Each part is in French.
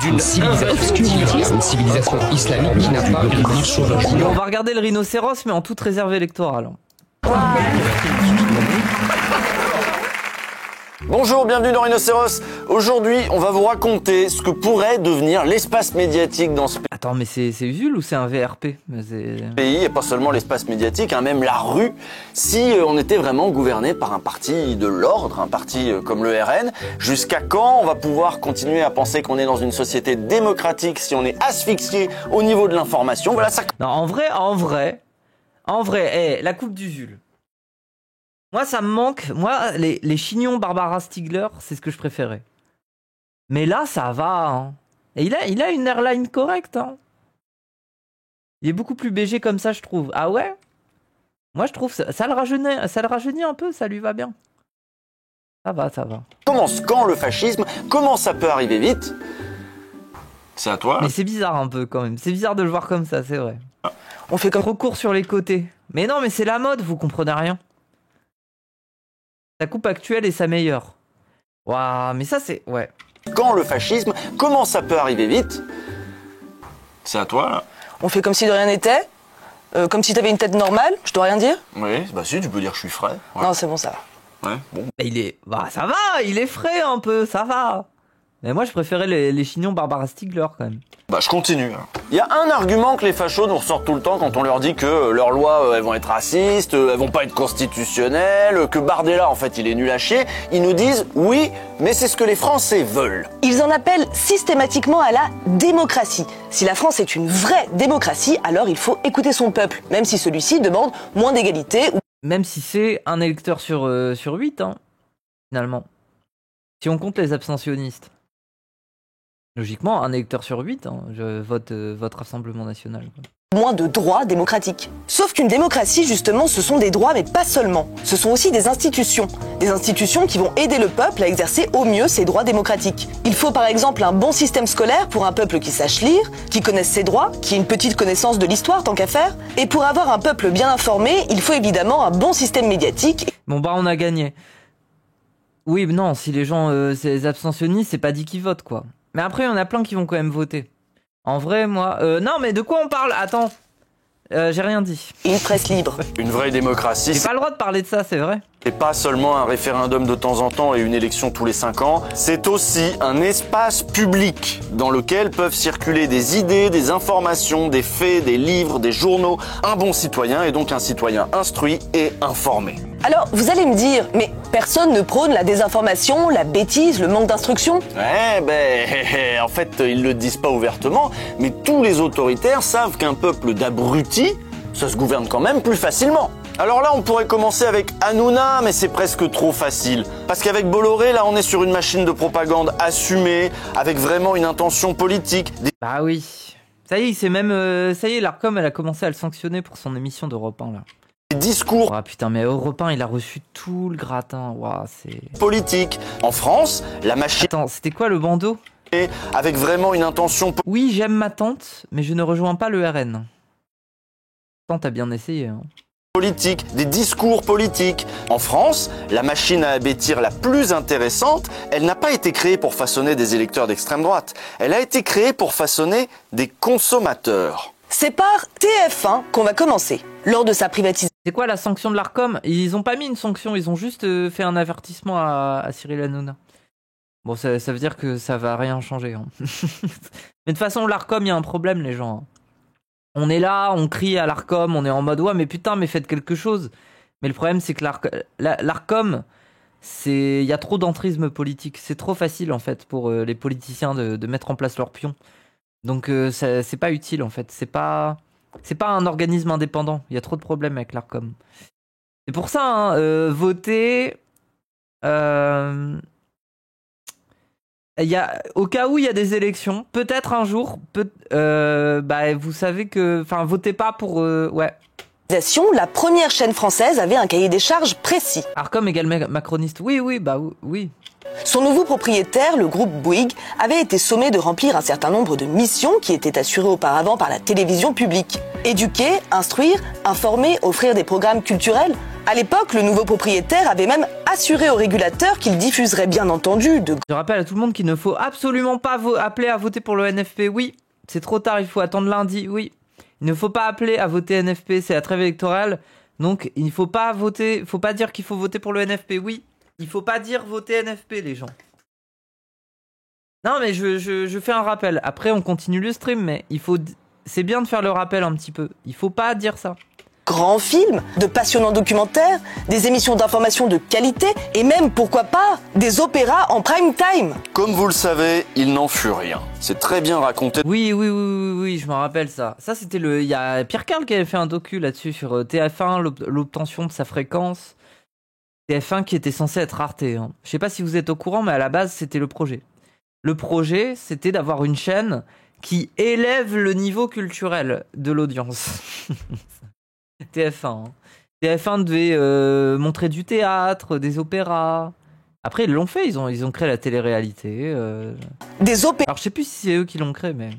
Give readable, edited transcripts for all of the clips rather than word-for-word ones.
d'une civilisation, une civilisation islamique qui n'a pas grand-chose à dire. On va regarder le rhinocéros, mais en toute réserve électorale. Bonjour, bienvenue dans Rhinocéros. Aujourd'hui, on va vous raconter ce que pourrait devenir l'espace médiatique dans ce Attends, mais c'est Usul ou c'est un VRP? pays, et pas seulement l'espace médiatique, hein, même la rue, si on était vraiment gouverné par un parti de l'ordre, un parti comme le RN. Jusqu'à quand on va pouvoir continuer à penser qu'on est dans une société démocratique si on est asphyxié au niveau de l'information? Voilà ça. Non, en vrai, la coupe d'Usul. Moi, ça me manque. Moi, les chignons Barbara Stiegler, c'est ce que je préférais. Mais là, ça va. Hein. Et il a une airline correcte. Hein. Il est beaucoup plus BG comme ça, je trouve. Ah ouais? Moi, je trouve ça le rajeunit un peu, ça lui va bien. Ça va. Commence quand le fascisme? Comment ça peut arriver vite? C'est à toi. Mais c'est bizarre un peu quand même. C'est bizarre de le voir comme ça, c'est vrai. On fait comme trop court sur les côtés. Mais non, mais c'est la mode, vous comprenez rien. Sa coupe actuelle est sa meilleure. Waouh, mais ça c'est... Ouais. Quand le fascisme, comment ça peut arriver vite? C'est à toi, là. On fait comme si de rien n'était, comme si t'avais une tête normale, je dois rien dire? Oui, bah si, tu peux dire que je suis frais. Ouais. Non, c'est bon, ça va. Ouais, bon. Bah, ça va, il est frais un peu, ça va. Mais moi je préférais les chignons Barbara Stiegler quand même. Bah je continue. Il y a un argument que les fachos nous ressortent tout le temps quand on leur dit que leurs lois elles vont être racistes, elles vont pas être constitutionnelles, que Bardella en fait il est nul à chier. Ils nous disent oui, mais c'est ce que les Français veulent. Ils en appellent systématiquement à la démocratie. Si la France est une vraie démocratie, alors il faut écouter son peuple, même si celui-ci demande moins d'égalité. Même si c'est un électeur sur 8, hein, finalement. Si on compte les abstentionnistes. Logiquement, un électeur sur 8, hein, je vote Rassemblement National. Quoi. Moins de droits démocratiques. Sauf qu'une démocratie, justement, ce sont des droits, mais pas seulement. Ce sont aussi des institutions. Des institutions qui vont aider le peuple à exercer au mieux ses droits démocratiques. Il faut par exemple un bon système scolaire pour un peuple qui sache lire, qui connaisse ses droits, qui ait une petite connaissance de l'histoire tant qu'à faire. Et pour avoir un peuple bien informé, il faut évidemment un bon système médiatique. Bon bah on a gagné. Oui, mais non, si les gens, c'est abstentionnistes, c'est pas dit qu'ils votent, quoi. Mais après, il y en a plein qui vont quand même voter. En vrai, moi... non, mais de quoi on parle? Attends. J'ai rien dit. Une presse libre. Une vraie démocratie, J'ai pas le droit de parler de ça, c'est vrai. c'est pas seulement un référendum de temps en temps et une élection tous les 5 ans, c'est aussi un espace public dans lequel peuvent circuler des idées, des informations, des faits, des livres, des journaux. Un bon citoyen est donc un citoyen instruit et informé. Alors, vous allez me dire, mais personne ne prône la désinformation, la bêtise, le manque d'instruction? Ouais, ben, en fait, ils le disent pas ouvertement, mais tous les autoritaires savent qu'un peuple d'abrutis, ça se gouverne quand même plus facilement. Alors là, on pourrait commencer avec Hanouna, mais c'est presque trop facile. Parce qu'avec Bolloré, là, on est sur une machine de propagande assumée, avec vraiment une intention politique. Bah oui. Ça y est, c'est même... ça y est, l'Arcom, elle a commencé à le sanctionner pour son émission d'Europe 1, là. Des discours Ah putain, mais Europe 1, il a reçu tout le gratin. Waouh, c'est... politiques. En France, la machine Attends, c'était quoi le bandeau? est avec vraiment une intention Oui, j'aime ma tante, mais je ne rejoins pas le RN. Tante a bien essayé, hein. politique, des discours politiques. En France, la machine à bêtir la plus intéressante, elle n'a pas été créée pour façonner des électeurs d'extrême droite. Elle a été créée pour façonner des consommateurs. C'est par TF1 qu'on va commencer. Lors de sa privatisation. C'est quoi la sanction de l'Arcom? Ils ont pas mis une sanction, ils ont juste fait un avertissement à Cyril Hanouna. Bon, ça veut dire que ça va rien changer. Hein. Mais de toute façon, l'Arcom, il y a un problème, les gens. Hein. On est là, on crie à l'Arcom, on est en mode ouais, mais putain, mais faites quelque chose. Mais le problème, c'est que l'Arcom, il y a trop d'entrisme politique. C'est trop facile, en fait, pour les politiciens de mettre en place leurs pions. Donc, c'est pas utile, en fait. C'est pas un organisme indépendant. Il y a trop de problèmes avec l'Arcom. C'est pour ça, hein, voter... au cas où il y a des élections, peut-être un jour, bah, vous savez que... Enfin, votez pas pour... ouais. La première chaîne française avait un cahier des charges précis. Arcom égale macroniste. Oui, bah oui. Son nouveau propriétaire, le groupe Bouygues, avait été sommé de remplir un certain nombre de missions qui étaient assurées auparavant par la télévision publique. Éduquer, instruire, informer, offrir des programmes culturels. À l'époque, le nouveau propriétaire avait même assuré au régulateur qu'il diffuserait bien entendu de... Je rappelle à tout le monde qu'il ne faut absolument pas appeler à voter pour le NFP. Oui, c'est trop tard, il faut attendre lundi. Oui, il ne faut pas appeler à voter NFP, c'est la trêve électorale. Donc, il ne faut pas voter, faut pas dire qu'il faut voter pour le NFP. Oui, il faut pas dire voter NFP, les gens. Non, mais je fais un rappel. Après, on continue le stream, mais c'est bien de faire le rappel un petit peu. Il faut pas dire ça. Grands films, de passionnants documentaires, des émissions d'information de qualité et même, pourquoi pas, des opéras en prime time. Comme vous le savez, il n'en fut rien. C'est très bien raconté. Oui, je me rappelle ça. Ça, c'était il y a Pierre Carl qui avait fait un docu là-dessus sur TF1, l'obtention de sa fréquence. TF1 qui était censé être Arte. Hein. Je sais pas si vous êtes au courant, mais à la base, c'était le projet. Le projet, c'était d'avoir une chaîne qui élève le niveau culturel de l'audience. TF1. Hein. TF1 devait montrer du théâtre, des opéras. Après, ils l'ont fait, ils ont créé la télé-réalité. Des opéras. Alors, je sais plus si c'est eux qui l'ont créé, mais...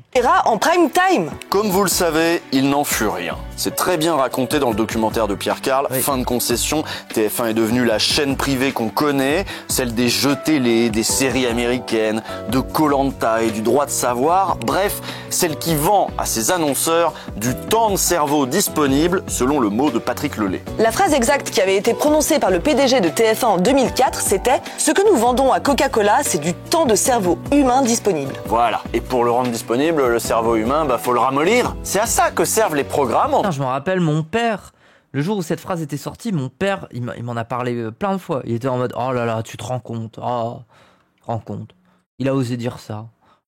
En prime time. Comme vous le savez, il n'en fut rien. C'est très bien raconté dans le documentaire de Pierre Carl. Oui. Fin de concession, TF1 est devenue la chaîne privée qu'on connaît, celle des jeux télé, des séries américaines, de Koh-Lanta et du droit de savoir. Bref, celle qui vend à ses annonceurs du temps de cerveau disponible, selon le mot de Patrick Lelay. La phrase exacte qui avait été prononcée par le PDG de TF1 en 2004, c'était « Ce que nous vendons à Coca-Cola, c'est du temps de cerveau humain disponible. » Voilà. Et pour le rendre disponible, le cerveau humain, faut le ramollir. C'est à ça que servent les programmes. Putain, je me rappelle, mon père, le jour où cette phrase était sortie, mon père, il m'en a parlé plein de fois. Il était en mode, oh là là, tu te rends compte, Il a osé dire ça.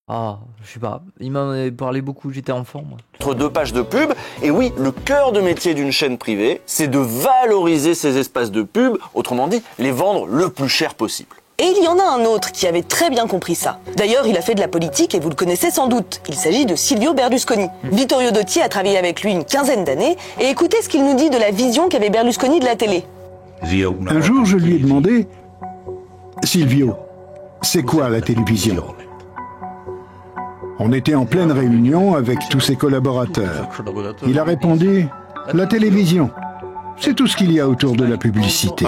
Je sais pas, il m'en avait parlé beaucoup, j'étais enfant, moi. Entre 2 pages de pub, et oui, le cœur de métier d'une chaîne privée, c'est de valoriser ces espaces de pub, autrement dit, les vendre le plus cher possible. Et il y en a un autre qui avait très bien compris ça. D'ailleurs, il a fait de la politique et vous le connaissez sans doute. Il s'agit de Silvio Berlusconi. Vittorio Dotti a travaillé avec lui une quinzaine d'années et écoutez ce qu'il nous dit de la vision qu'avait Berlusconi de la télé. Un jour, je lui ai demandé « Silvio, c'est quoi la télévision ?» On était en pleine réunion avec tous ses collaborateurs. Il a répondu « La télévision, c'est tout ce qu'il y a autour de la publicité. »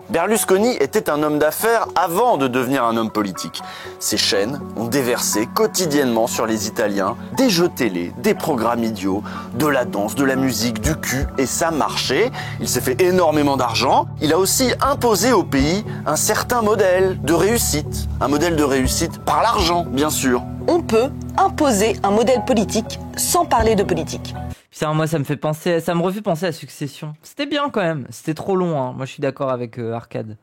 Berlusconi était un homme d'affaires avant de devenir un homme politique. Ses chaînes ont déversé quotidiennement sur les Italiens des jeux télé, des programmes idiots, de la danse, de la musique, du cul, et ça marchait. Il s'est fait énormément d'argent. Il a aussi imposé au pays un certain modèle de réussite. Un modèle de réussite par l'argent, bien sûr. On peut imposer un modèle politique sans parler de politique. Putain, moi, ça me refait penser à Succession. C'était bien quand même. C'était trop long, hein. Moi, je suis d'accord avec Arcade.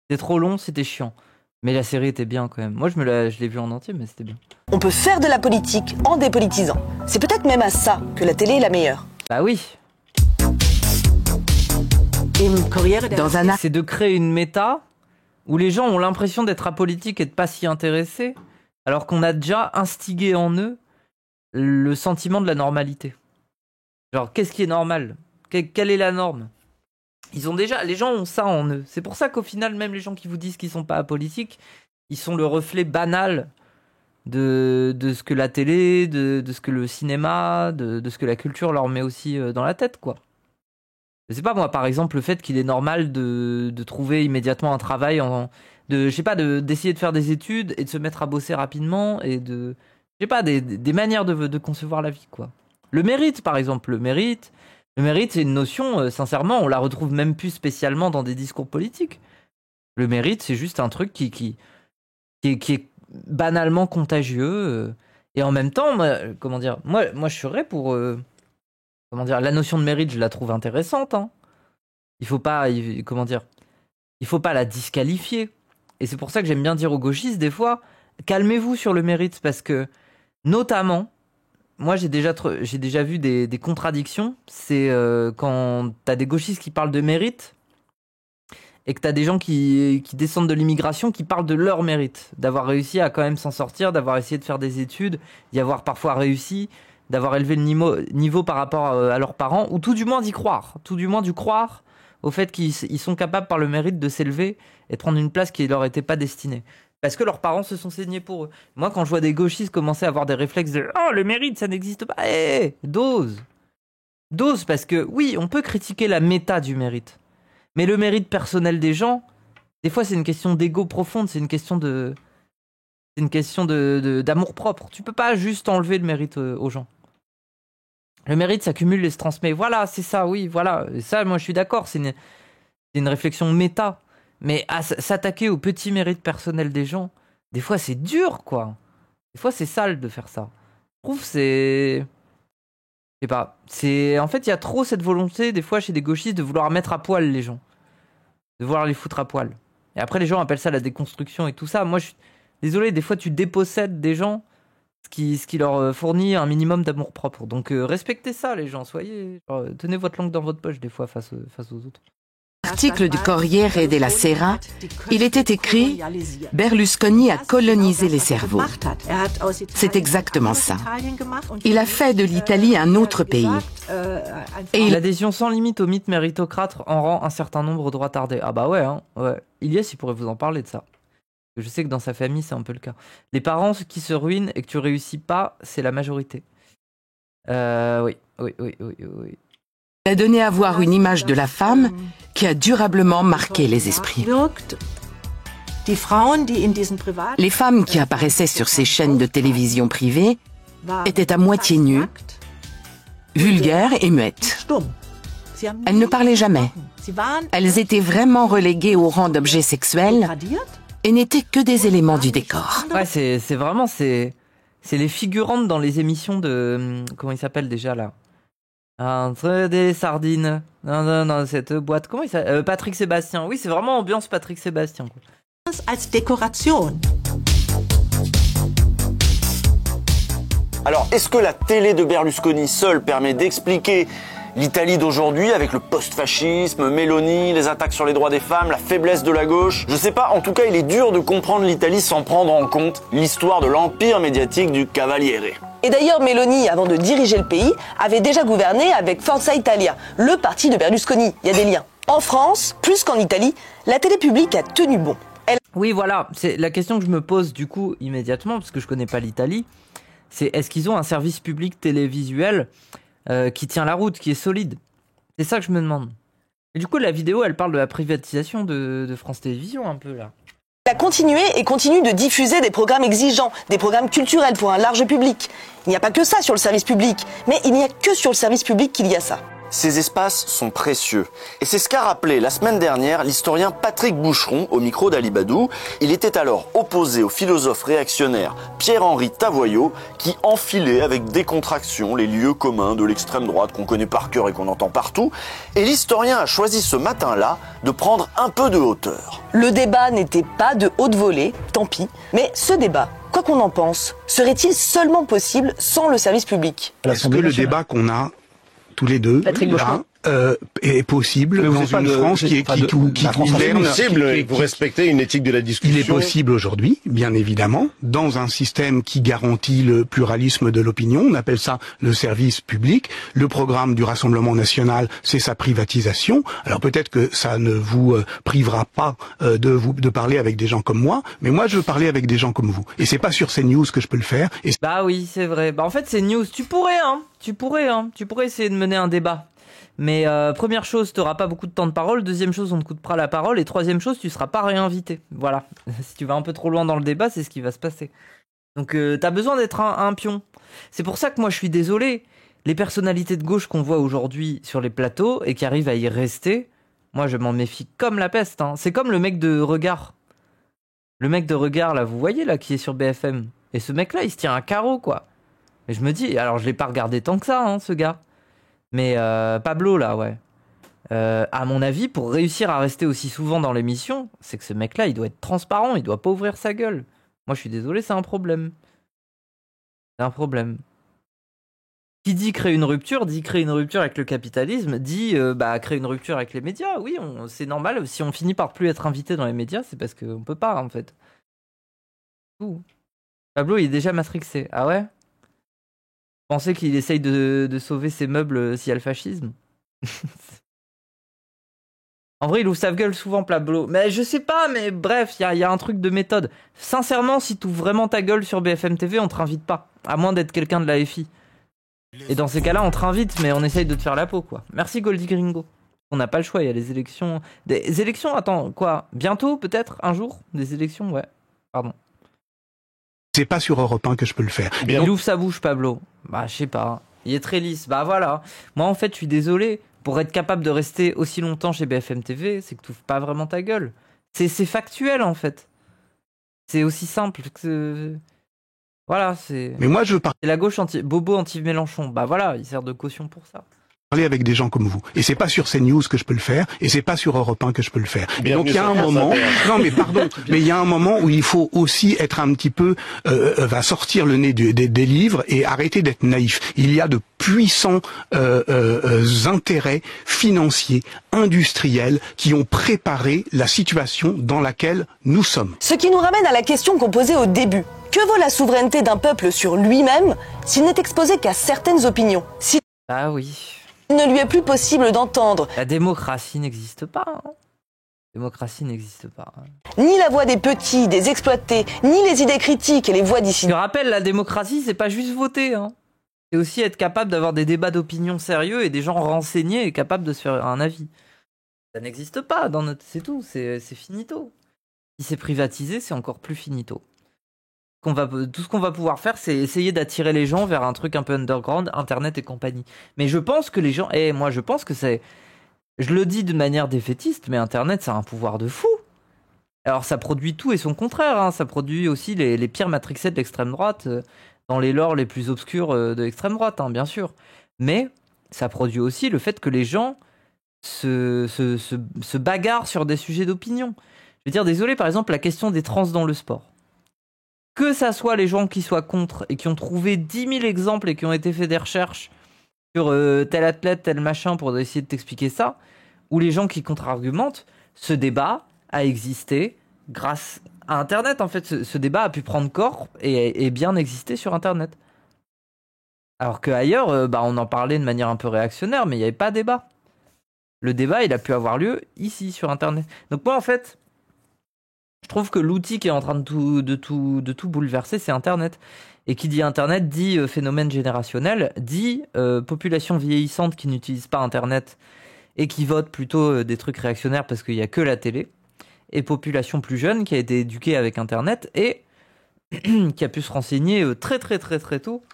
C'était trop long, c'était chiant. Mais la série était bien quand même. Moi, je l'ai vue en entier, mais c'était bien. On peut faire de la politique en dépolitisant. C'est peut-être même à ça que la télé est la meilleure. Bah oui. C'est de créer une méta où les gens ont l'impression d'être apolitiques et de pas s'y intéresser, alors qu'on a déjà instigé en eux le sentiment de la normalité. Genre, qu'est-ce qui est normal ? Quelle est la norme ? Les gens ont ça en eux. C'est pour ça qu'au final, même les gens qui vous disent qu'ils sont pas apolitiques, ils sont le reflet banal de ce que la télé, de ce que le cinéma, de ce que la culture leur met aussi dans la tête, quoi. Je sais pas, moi, par exemple, le fait qu'il est normal de trouver immédiatement un travail, d'essayer de faire des études et de se mettre à bosser rapidement et des manières de concevoir la vie, quoi. Le mérite, par exemple. Le mérite, c'est une notion, sincèrement, on la retrouve même plus spécialement dans des discours politiques. Le mérite, c'est juste un truc qui est banalement contagieux. Et en même temps, moi je serais pour... la notion de mérite, je la trouve intéressante. Hein. Il faut pas la disqualifier. Et c'est pour ça que j'aime bien dire aux gauchistes, des fois, calmez-vous sur le mérite, parce que, notamment... Moi, j'ai déjà vu des contradictions. C'est quand t'as des gauchistes qui parlent de mérite et que t'as des gens qui descendent de l'immigration qui parlent de leur mérite, d'avoir réussi à quand même s'en sortir, d'avoir essayé de faire des études, d'y avoir parfois réussi, d'avoir élevé le niveau par rapport à leurs parents, ou tout du moins d'y croire. Tout du moins d'y croire au fait qu'ils sont capables par le mérite de s'élever et de prendre une place qui leur était pas destinée. Parce que leurs parents se sont saignés pour eux. Moi, quand je vois des gauchistes commencer à avoir des réflexes de « Oh, le mérite, ça n'existe pas !» Dose. Dose, parce que oui, on peut critiquer la méta du mérite. Mais le mérite personnel des gens, des fois, c'est une question d'ego profonde, c'est une question d'amour-propre. Tu peux pas juste enlever le mérite aux gens. Le mérite s'accumule et se transmet. Voilà, c'est ça, oui, voilà. Et ça, moi, je suis d'accord, c'est une réflexion méta. Mais à s'attaquer au petit mérite personnel des gens, des fois, c'est dur, quoi. Des fois, c'est sale de faire ça. Je trouve c'est... Je sais pas. En fait, il y a trop cette volonté, des fois, chez des gauchistes, de vouloir mettre à poil les gens. De vouloir les foutre à poil. Et après, les gens appellent ça la déconstruction et tout ça. Moi, je suis désolé, des fois, tu dépossèdes des gens ce qui leur fournit un minimum d'amour-propre. Donc, respectez ça, les gens. Tenez votre langue dans votre poche, des fois, face aux autres. Article du Corriere della Sera, il était écrit « Berlusconi a colonisé les cerveaux ». C'est exactement ça. Il a fait de l'Italie un autre pays. Et l'adhésion sans limite au mythe méritocrate en rend un certain nombre droitardés. Ah bah ouais, hein, ouais. Ilyes, il pourrait vous en parler de ça. Je sais que dans sa famille, c'est un peu le cas. Les parents qui se ruinent et que tu réussis pas, c'est la majorité. Oui. Il a donné à voir une image de la femme qui a durablement marqué les esprits. Les femmes qui apparaissaient sur ces chaînes de télévision privées étaient à moitié nues, vulgaires et muettes. Elles ne parlaient jamais. Elles étaient vraiment reléguées au rang d'objets sexuels et n'étaient que des éléments du décor. Ouais, c'est vraiment c'est les figurantes dans les émissions de comment il s'appelle déjà là. Entre des sardines dans cette boîte. Comment il s'appelle Patrick Sébastien. Oui, c'est vraiment ambiance Patrick Sébastien, quoi. Als Dekoration. Alors, est-ce que la télé de Berlusconi seule permet d'expliquer l'Italie d'aujourd'hui avec le post-fascisme, Meloni, les attaques sur les droits des femmes, la faiblesse de la gauche? Je sais pas, en tout cas, il est dur de comprendre l'Italie sans prendre en compte l'histoire de l'empire médiatique du Cavaliere. Et d'ailleurs, Meloni, avant de diriger le pays, avait déjà gouverné avec Forza Italia, le parti de Berlusconi. Il y a des liens. En France, plus qu'en Italie, la télé publique a tenu bon. Oui, voilà, c'est la question que je me pose du coup immédiatement, parce que je connais pas l'Italie, c'est est-ce qu'ils ont un service public télévisuel qui tient la route, qui est solide? C'est ça que je me demande. Et du coup, la vidéo, elle parle de la privatisation de France Télévisions, un peu, là. Elle a continué et continue de diffuser des programmes exigeants, des programmes culturels pour un large public. Il n'y a pas que ça sur le service public, mais il n'y a que sur le service public qu'il y a ça. Ces espaces sont précieux. Et c'est ce qu'a rappelé la semaine dernière l'historien Patrick Boucheron au micro d'Ali Badou. Il était alors opposé au philosophe réactionnaire Pierre-Henri Tavoyot qui enfilait avec décontraction les lieux communs de l'extrême droite qu'on connaît par cœur et qu'on entend partout. Et l'historien a choisi ce matin-là de prendre un peu de hauteur. Le débat n'était pas de haute volée, tant pis. Mais ce débat, quoi qu'on en pense, serait-il seulement possible sans le service public? Est-ce que le débat qu'on a tous les deux, là, est possible dans une France qui gouverne. Vous respectez une éthique de la discussion. Il est possible aujourd'hui, bien évidemment, dans un système qui garantit le pluralisme de l'opinion. On appelle ça le service public. Le programme du Rassemblement national, c'est sa privatisation. Alors peut-être que ça ne vous privera pas de parler avec des gens comme moi, mais moi je veux parler avec des gens comme vous. Et c'est pas sur CNews que je peux le faire. Bah oui, c'est vrai. Bah en fait, CNews, tu pourrais essayer de mener un débat. Mais première chose, tu n'auras pas beaucoup de temps de parole. Deuxième chose, on te coupera la parole. Et troisième chose, tu ne seras pas réinvité. Voilà. Si tu vas un peu trop loin dans le débat, c'est ce qui va se passer. Donc tu as besoin d'être un pion. C'est pour ça que moi je suis désolé. Les personnalités de gauche qu'on voit aujourd'hui sur les plateaux et qui arrivent à y rester, moi je m'en méfie comme la peste. Hein. C'est comme le mec de Regard. Le mec de Regard, là, vous voyez, là, qui est sur BFM. Et ce mec-là, il se tient à carreau, quoi. Et je me dis, alors je l'ai pas regardé tant que ça, hein, ce gars. Mais Pablo, là, ouais. À mon avis, pour réussir à rester aussi souvent dans l'émission, c'est que ce mec-là, il doit être transparent, il doit pas ouvrir sa gueule. Moi, je suis désolé, c'est un problème. C'est un problème. Qui dit créer une rupture, dit créer une rupture avec le capitalisme, dit créer une rupture avec les médias. Oui, c'est normal. Si on finit par plus être invité dans les médias, c'est parce qu'on peut pas, en fait. Pablo, il est déjà matrixé. Ah ouais? Pensez qu'il essaye de sauver ses meubles s'il y a le fascisme. En vrai, il ouvre sa gueule souvent, Pablo. Mais je sais pas, mais bref, il y a un truc de méthode. Sincèrement, si tu ouvres vraiment ta gueule sur BFM TV, on te réinvite pas. À moins d'être quelqu'un de la FI. Et dans ces cas-là, on te réinvite, mais on essaye de te faire la peau, quoi. Merci Goldie Gringo. On n'a pas le choix, il y a les élections. Des élections, attends, quoi? Bientôt, peut-être? Un jour? Des élections, ouais. Pardon. C'est pas sur Europe 1 que je peux le faire. Il ouvre sa bouche, Pablo. Bah, je sais pas. Il est très lisse. Bah voilà. Moi, en fait, je suis désolé. Pour être capable de rester aussi longtemps chez BFM TV, c'est que tu ouvres pas vraiment ta gueule. C'est factuel, en fait. C'est aussi simple que... Voilà, c'est... Mais moi, je veux C'est la gauche Bobo anti-Mélenchon. Bah voilà, il sert de caution pour ça. Parler avec des gens comme vous. Et c'est pas sur CNews que je peux le faire, et c'est pas sur Europe 1 que je peux le faire. Donc il y a un moment, non mais pardon, mais il y a un moment où il faut aussi être un petit peu, va sortir le nez des livres et arrêter d'être naïf. Il y a de puissants intérêts financiers, industriels, qui ont préparé la situation dans laquelle nous sommes. Ce qui nous ramène à la question qu'on posait au début. Que vaut la souveraineté d'un peuple sur lui-même s'il n'est exposé qu'à certaines opinions? Si Ah oui. il ne lui est plus possible d'entendre La démocratie n'existe pas. Hein. La démocratie n'existe pas. Hein. ni la voix des petits, des exploités, ni les idées critiques et les voix Je dissidentes. rappelle, la démocratie, c'est pas juste voter. Hein. C'est aussi être capable d'avoir des débats d'opinion sérieux et des gens renseignés et capables de se faire un avis. Ça n'existe pas dans notre... C'est tout, c'est finito. Si c'est privatisé, c'est encore plus finito. Tout ce qu'on va pouvoir faire, c'est essayer d'attirer les gens vers un truc un peu underground, Internet et compagnie. Mais je pense que les gens... moi, je pense que c'est... Je le dis de manière défaitiste, mais Internet, ça a un pouvoir de fou. Alors, ça produit tout et son contraire. Hein. Ça produit aussi les pires matrixés de l'extrême droite, dans les lores les plus obscurs de l'extrême droite, hein, bien sûr. Mais ça produit aussi le fait que les gens se bagarrent sur des sujets d'opinion. Je veux dire, désolé, par exemple, la question des trans dans le sport. Que ça soit les gens qui soient contre et qui ont trouvé 10 000 exemples et qui ont été fait des recherches sur tel athlète, tel machin pour essayer de t'expliquer ça, ou les gens qui contre-argumentent, ce débat a existé grâce à Internet. En fait, ce débat a pu prendre corps et bien exister sur Internet. Alors qu'ailleurs, on en parlait de manière un peu réactionnaire, mais il n'y avait pas débat. Le débat, il a pu avoir lieu ici, sur Internet. Donc moi, en fait... Je trouve que l'outil qui est en train de tout bouleverser, c'est Internet. Et qui dit Internet dit phénomène générationnel, dit population vieillissante qui n'utilise pas Internet et qui vote plutôt des trucs réactionnaires parce qu'il n'y a que la télé. Et population plus jeune qui a été éduquée avec Internet et qui a pu se renseigner très tôt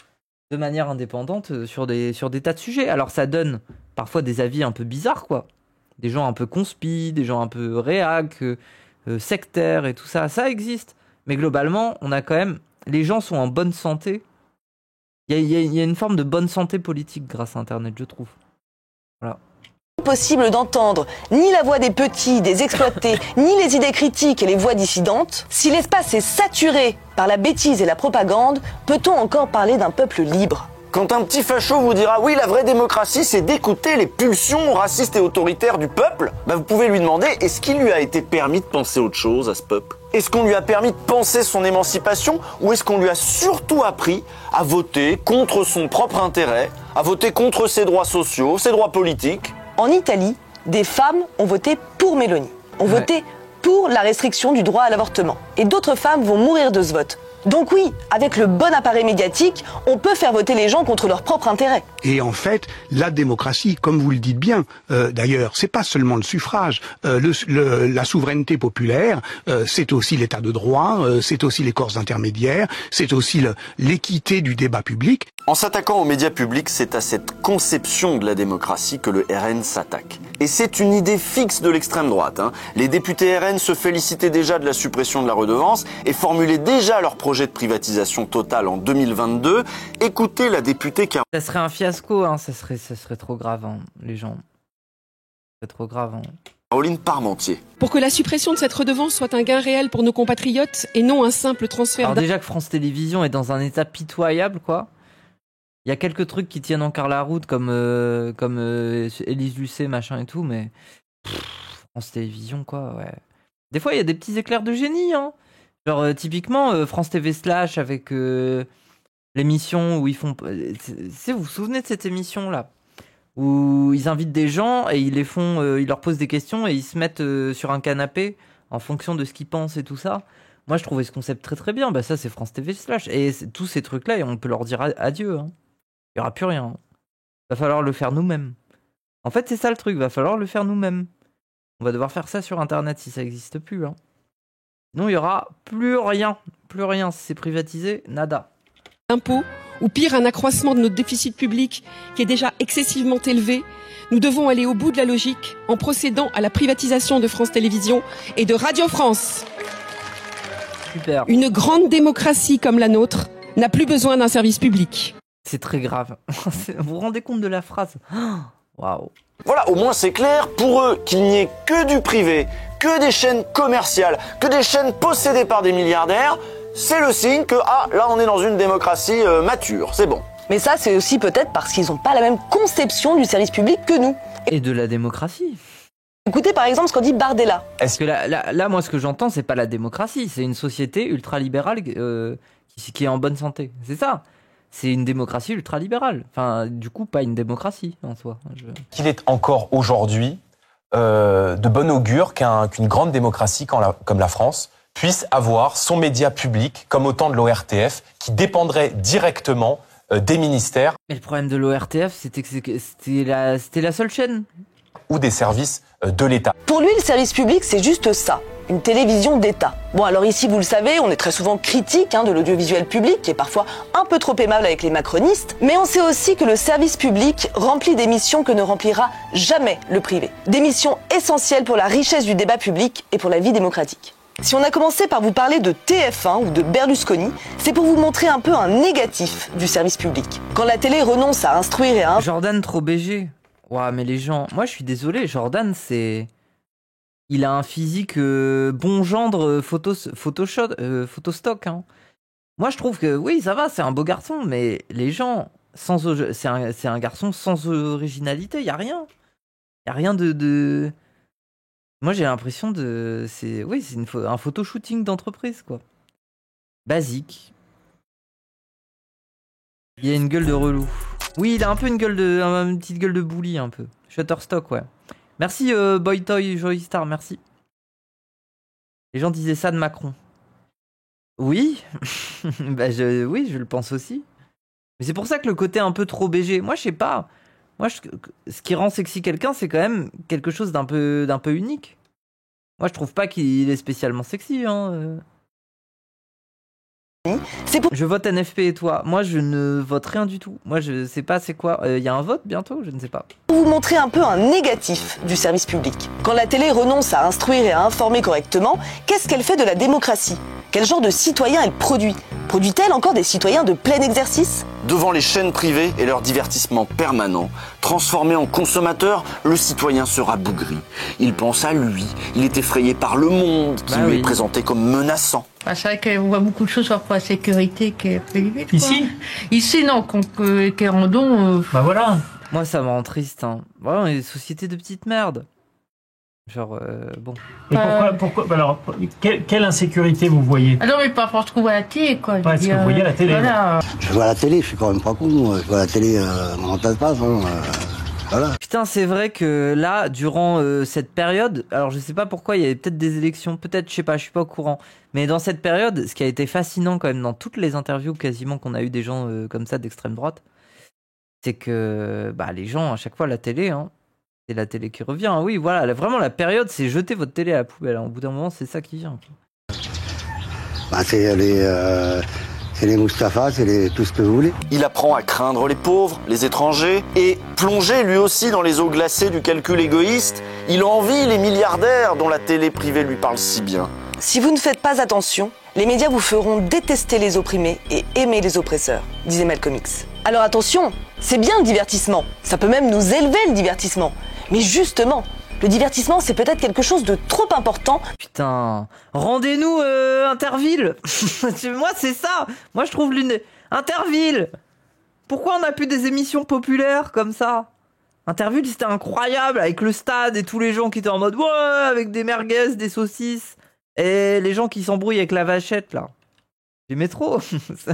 de manière indépendante sur des tas de sujets. Alors ça donne parfois des avis un peu bizarres, quoi. Des gens un peu conspi, des gens un peu réac... sectaires et tout ça, ça existe. Mais globalement, on a quand même... Les gens sont en bonne santé. Il y a une forme de bonne santé politique grâce à Internet, je trouve. Voilà. Possible d'entendre ni la voix des petits, des exploités, ni les idées critiques et les voix dissidentes. Si l'espace est saturé par la bêtise et la propagande, peut-on encore parler d'un peuple libre ? Quand un petit facho vous dira oui, la vraie démocratie, c'est d'écouter les pulsions racistes et autoritaires du peuple, vous pouvez lui demander, est-ce qu'il lui a été permis de penser autre chose à ce peuple ? Est-ce qu'on lui a permis de penser son émancipation ou est-ce qu'on lui a surtout appris à voter contre son propre intérêt, à voter contre ses droits sociaux, ses droits politiques ? En Italie, des femmes ont voté pour Mélanie, ont voté pour la restriction du droit à l'avortement. Et d'autres femmes vont mourir de ce vote. Donc oui, avec le bon appareil médiatique, on peut faire voter les gens contre leur propre intérêt. Et en fait, la démocratie, comme vous le dites bien, d'ailleurs, c'est pas seulement le suffrage. La souveraineté populaire, c'est aussi l'état de droit, c'est aussi les corps intermédiaires, c'est aussi l'équité du débat public. En s'attaquant aux médias publics, c'est à cette conception de la démocratie que le RN s'attaque. Et c'est une idée fixe de l'extrême droite. Les députés RN se félicitaient déjà de la suppression de la redevance et formulaient déjà leur projet de privatisation totale en 2022. Écoutez la députée Caroline. Ça serait un fiasco, ça serait trop grave, les gens. C'est trop grave. Caroline Parmentier. Pour que la suppression de cette redevance soit un gain réel pour nos compatriotes et non un simple transfert Alors déjà que France Télévisions est dans un état pitoyable, quoi. Il y a quelques trucs qui tiennent encore la route, comme Élise Lucet, machin et tout, mais France Télévisions, quoi, ouais. Des fois, il y a des petits éclairs de génie, Genre, typiquement, France TV Slash avec L'émission où ils font... Vous vous souvenez de cette émission-là? Où ils invitent des gens et ils leur posent des questions et ils se mettent sur un canapé en fonction de ce qu'ils pensent et tout ça. Moi, je trouvais ce concept très très bien. Bah ça, c'est France TV Slash. Et tous ces trucs-là, on peut leur dire adieu. Hein. Il n'y aura plus rien. Va falloir le faire nous-mêmes. En fait, c'est ça le truc. Va falloir le faire nous-mêmes. On va devoir faire ça sur Internet si ça n'existe plus. Hein. Sinon, il n'y aura plus rien. Plus rien. Si c'est privatisé, nada. Impôts, ou pire un accroissement de notre déficit public qui est déjà excessivement élevé, nous devons aller au bout de la logique en procédant à la privatisation de France Télévisions et de Radio France. Super. Une grande démocratie comme la nôtre n'a plus besoin d'un service public. C'est très grave. Vous vous rendez compte de la phrase? Waouh. Voilà, au moins c'est clair, pour eux, qu'il n'y ait que du privé, que des chaînes commerciales, que des chaînes possédées par des milliardaires, c'est le signe que, là on est dans une démocratie mature, c'est bon. Mais ça, c'est aussi peut-être parce qu'ils n'ont pas la même conception du service public que nous. Et de la démocratie. Écoutez par exemple ce qu'en dit Bardella. Est-ce que là, moi, ce que j'entends, c'est pas la démocratie, c'est une société ultralibérale qui est en bonne santé. C'est ça. C'est une démocratie ultralibérale. Enfin, du coup, pas une démocratie en soi. Qu'il est encore aujourd'hui de bon augure qu'une grande démocratie comme la France puisse avoir son média public, comme autant de l'ORTF, qui dépendrait directement des ministères. Mais le problème de l'ORTF, c'était que c'était la seule chaîne. Ou des services de l'État. Pour lui, le service public, c'est juste ça, une télévision d'État. Bon, alors ici, vous le savez, on est très souvent critique de l'audiovisuel public, qui est parfois un peu trop aimable avec les macronistes, mais on sait aussi que le service public remplit des missions que ne remplira jamais le privé. Des missions essentielles pour la richesse du débat public et pour la vie démocratique. Si on a commencé par vous parler de TF1 ou de Berlusconi, c'est pour vous montrer un peu un négatif du service public. Quand la télé renonce à instruire et à... Jordan trop BG. Ouah, mais les gens... Moi, je suis désolé, Jordan, c'est... Il a un physique bon gendre photostock. Hein. Moi, je trouve que, oui, ça va, c'est un beau garçon, mais les gens... C'est un garçon sans originalité, il n'y a rien. Il n'y a rien de... Moi, j'ai l'impression de... C'est un photoshooting d'entreprise, quoi. Basique. Il a une gueule de relou. Oui, il a un peu une petite gueule de bully, un peu. Shutterstock, ouais. Merci, Boytoy Joystar, merci. Les gens disaient ça de Macron. Oui. Oui, je le pense aussi. Mais c'est pour ça que le côté un peu trop BG, moi, je sais pas. Moi, ce qui rend sexy quelqu'un, c'est quand même quelque chose d'un peu unique. Moi, je trouve pas qu'il est spécialement sexy, hein. Je vote NFP et toi. Moi, je ne vote rien du tout. Moi, je sais pas c'est quoi. Il y a un vote bientôt? Je ne sais pas. Pour vous montrer un peu un négatif du service public. Quand la télé renonce à instruire et à informer correctement, qu'est-ce qu'elle fait de la démocratie? Quel genre de citoyens elle produit? Produit-elle encore des citoyens de plein exercice? Devant les chaînes privées et leur divertissement permanent, transformé en consommateur, le citoyen se rabougrit. Il pense à lui, il est effrayé par le monde qui lui est présenté comme menaçant. Bah, c'est vrai qu'on voit beaucoup de choses sur la sécurité qui est prohibée. Ici, non, qui rendons... Bah voilà. Moi, ça me rend triste. Hein. Voilà, on est des sociétés de petites merdes. Genre, bon. Et pourquoi alors, quelle insécurité vous voyez? Ah non, mais pas pour ce qu'on voit à la télé, quoi. Ouais, ce que vous voyez à la télé. Voilà. Je vois la télé, je suis quand même pas con. Je vois la télé, mon tas de passe, voilà. Putain, c'est vrai que là, durant cette période, alors je sais pas pourquoi, il y avait peut-être des élections, peut-être, je sais pas, je suis pas au courant. Mais dans cette période, ce qui a été fascinant quand même dans toutes les interviews quasiment qu'on a eu des gens comme ça d'extrême droite, c'est que les gens, à chaque fois, la télé, hein, c'est la télé qui revient. Oui, voilà, vraiment la période, c'est jeter votre télé à la poubelle. Au bout d'un moment, c'est ça qui vient. C'est les Mustapha, c'est tout ce que vous voulez. Il apprend à craindre les pauvres, les étrangers, et plongé lui aussi dans les eaux glacées du calcul égoïste, il envie les milliardaires dont la télé privée lui parle si bien. Si vous ne faites pas attention, les médias vous feront détester les opprimés et aimer les oppresseurs, disait Malcolm X. Alors attention, c'est bien le divertissement, ça peut même nous élever le divertissement. Mais justement, le divertissement, c'est peut-être quelque chose de trop important. Putain, rendez-nous Interville. Moi, c'est ça. Moi, je trouve Interville. Pourquoi on n'a plus des émissions populaires comme ça? Interville, c'était incroyable, avec le stade et tous les gens qui étaient en mode ouais, avec des merguez, des saucisses, et les gens qui s'embrouillent avec la vachette, là. Les métros.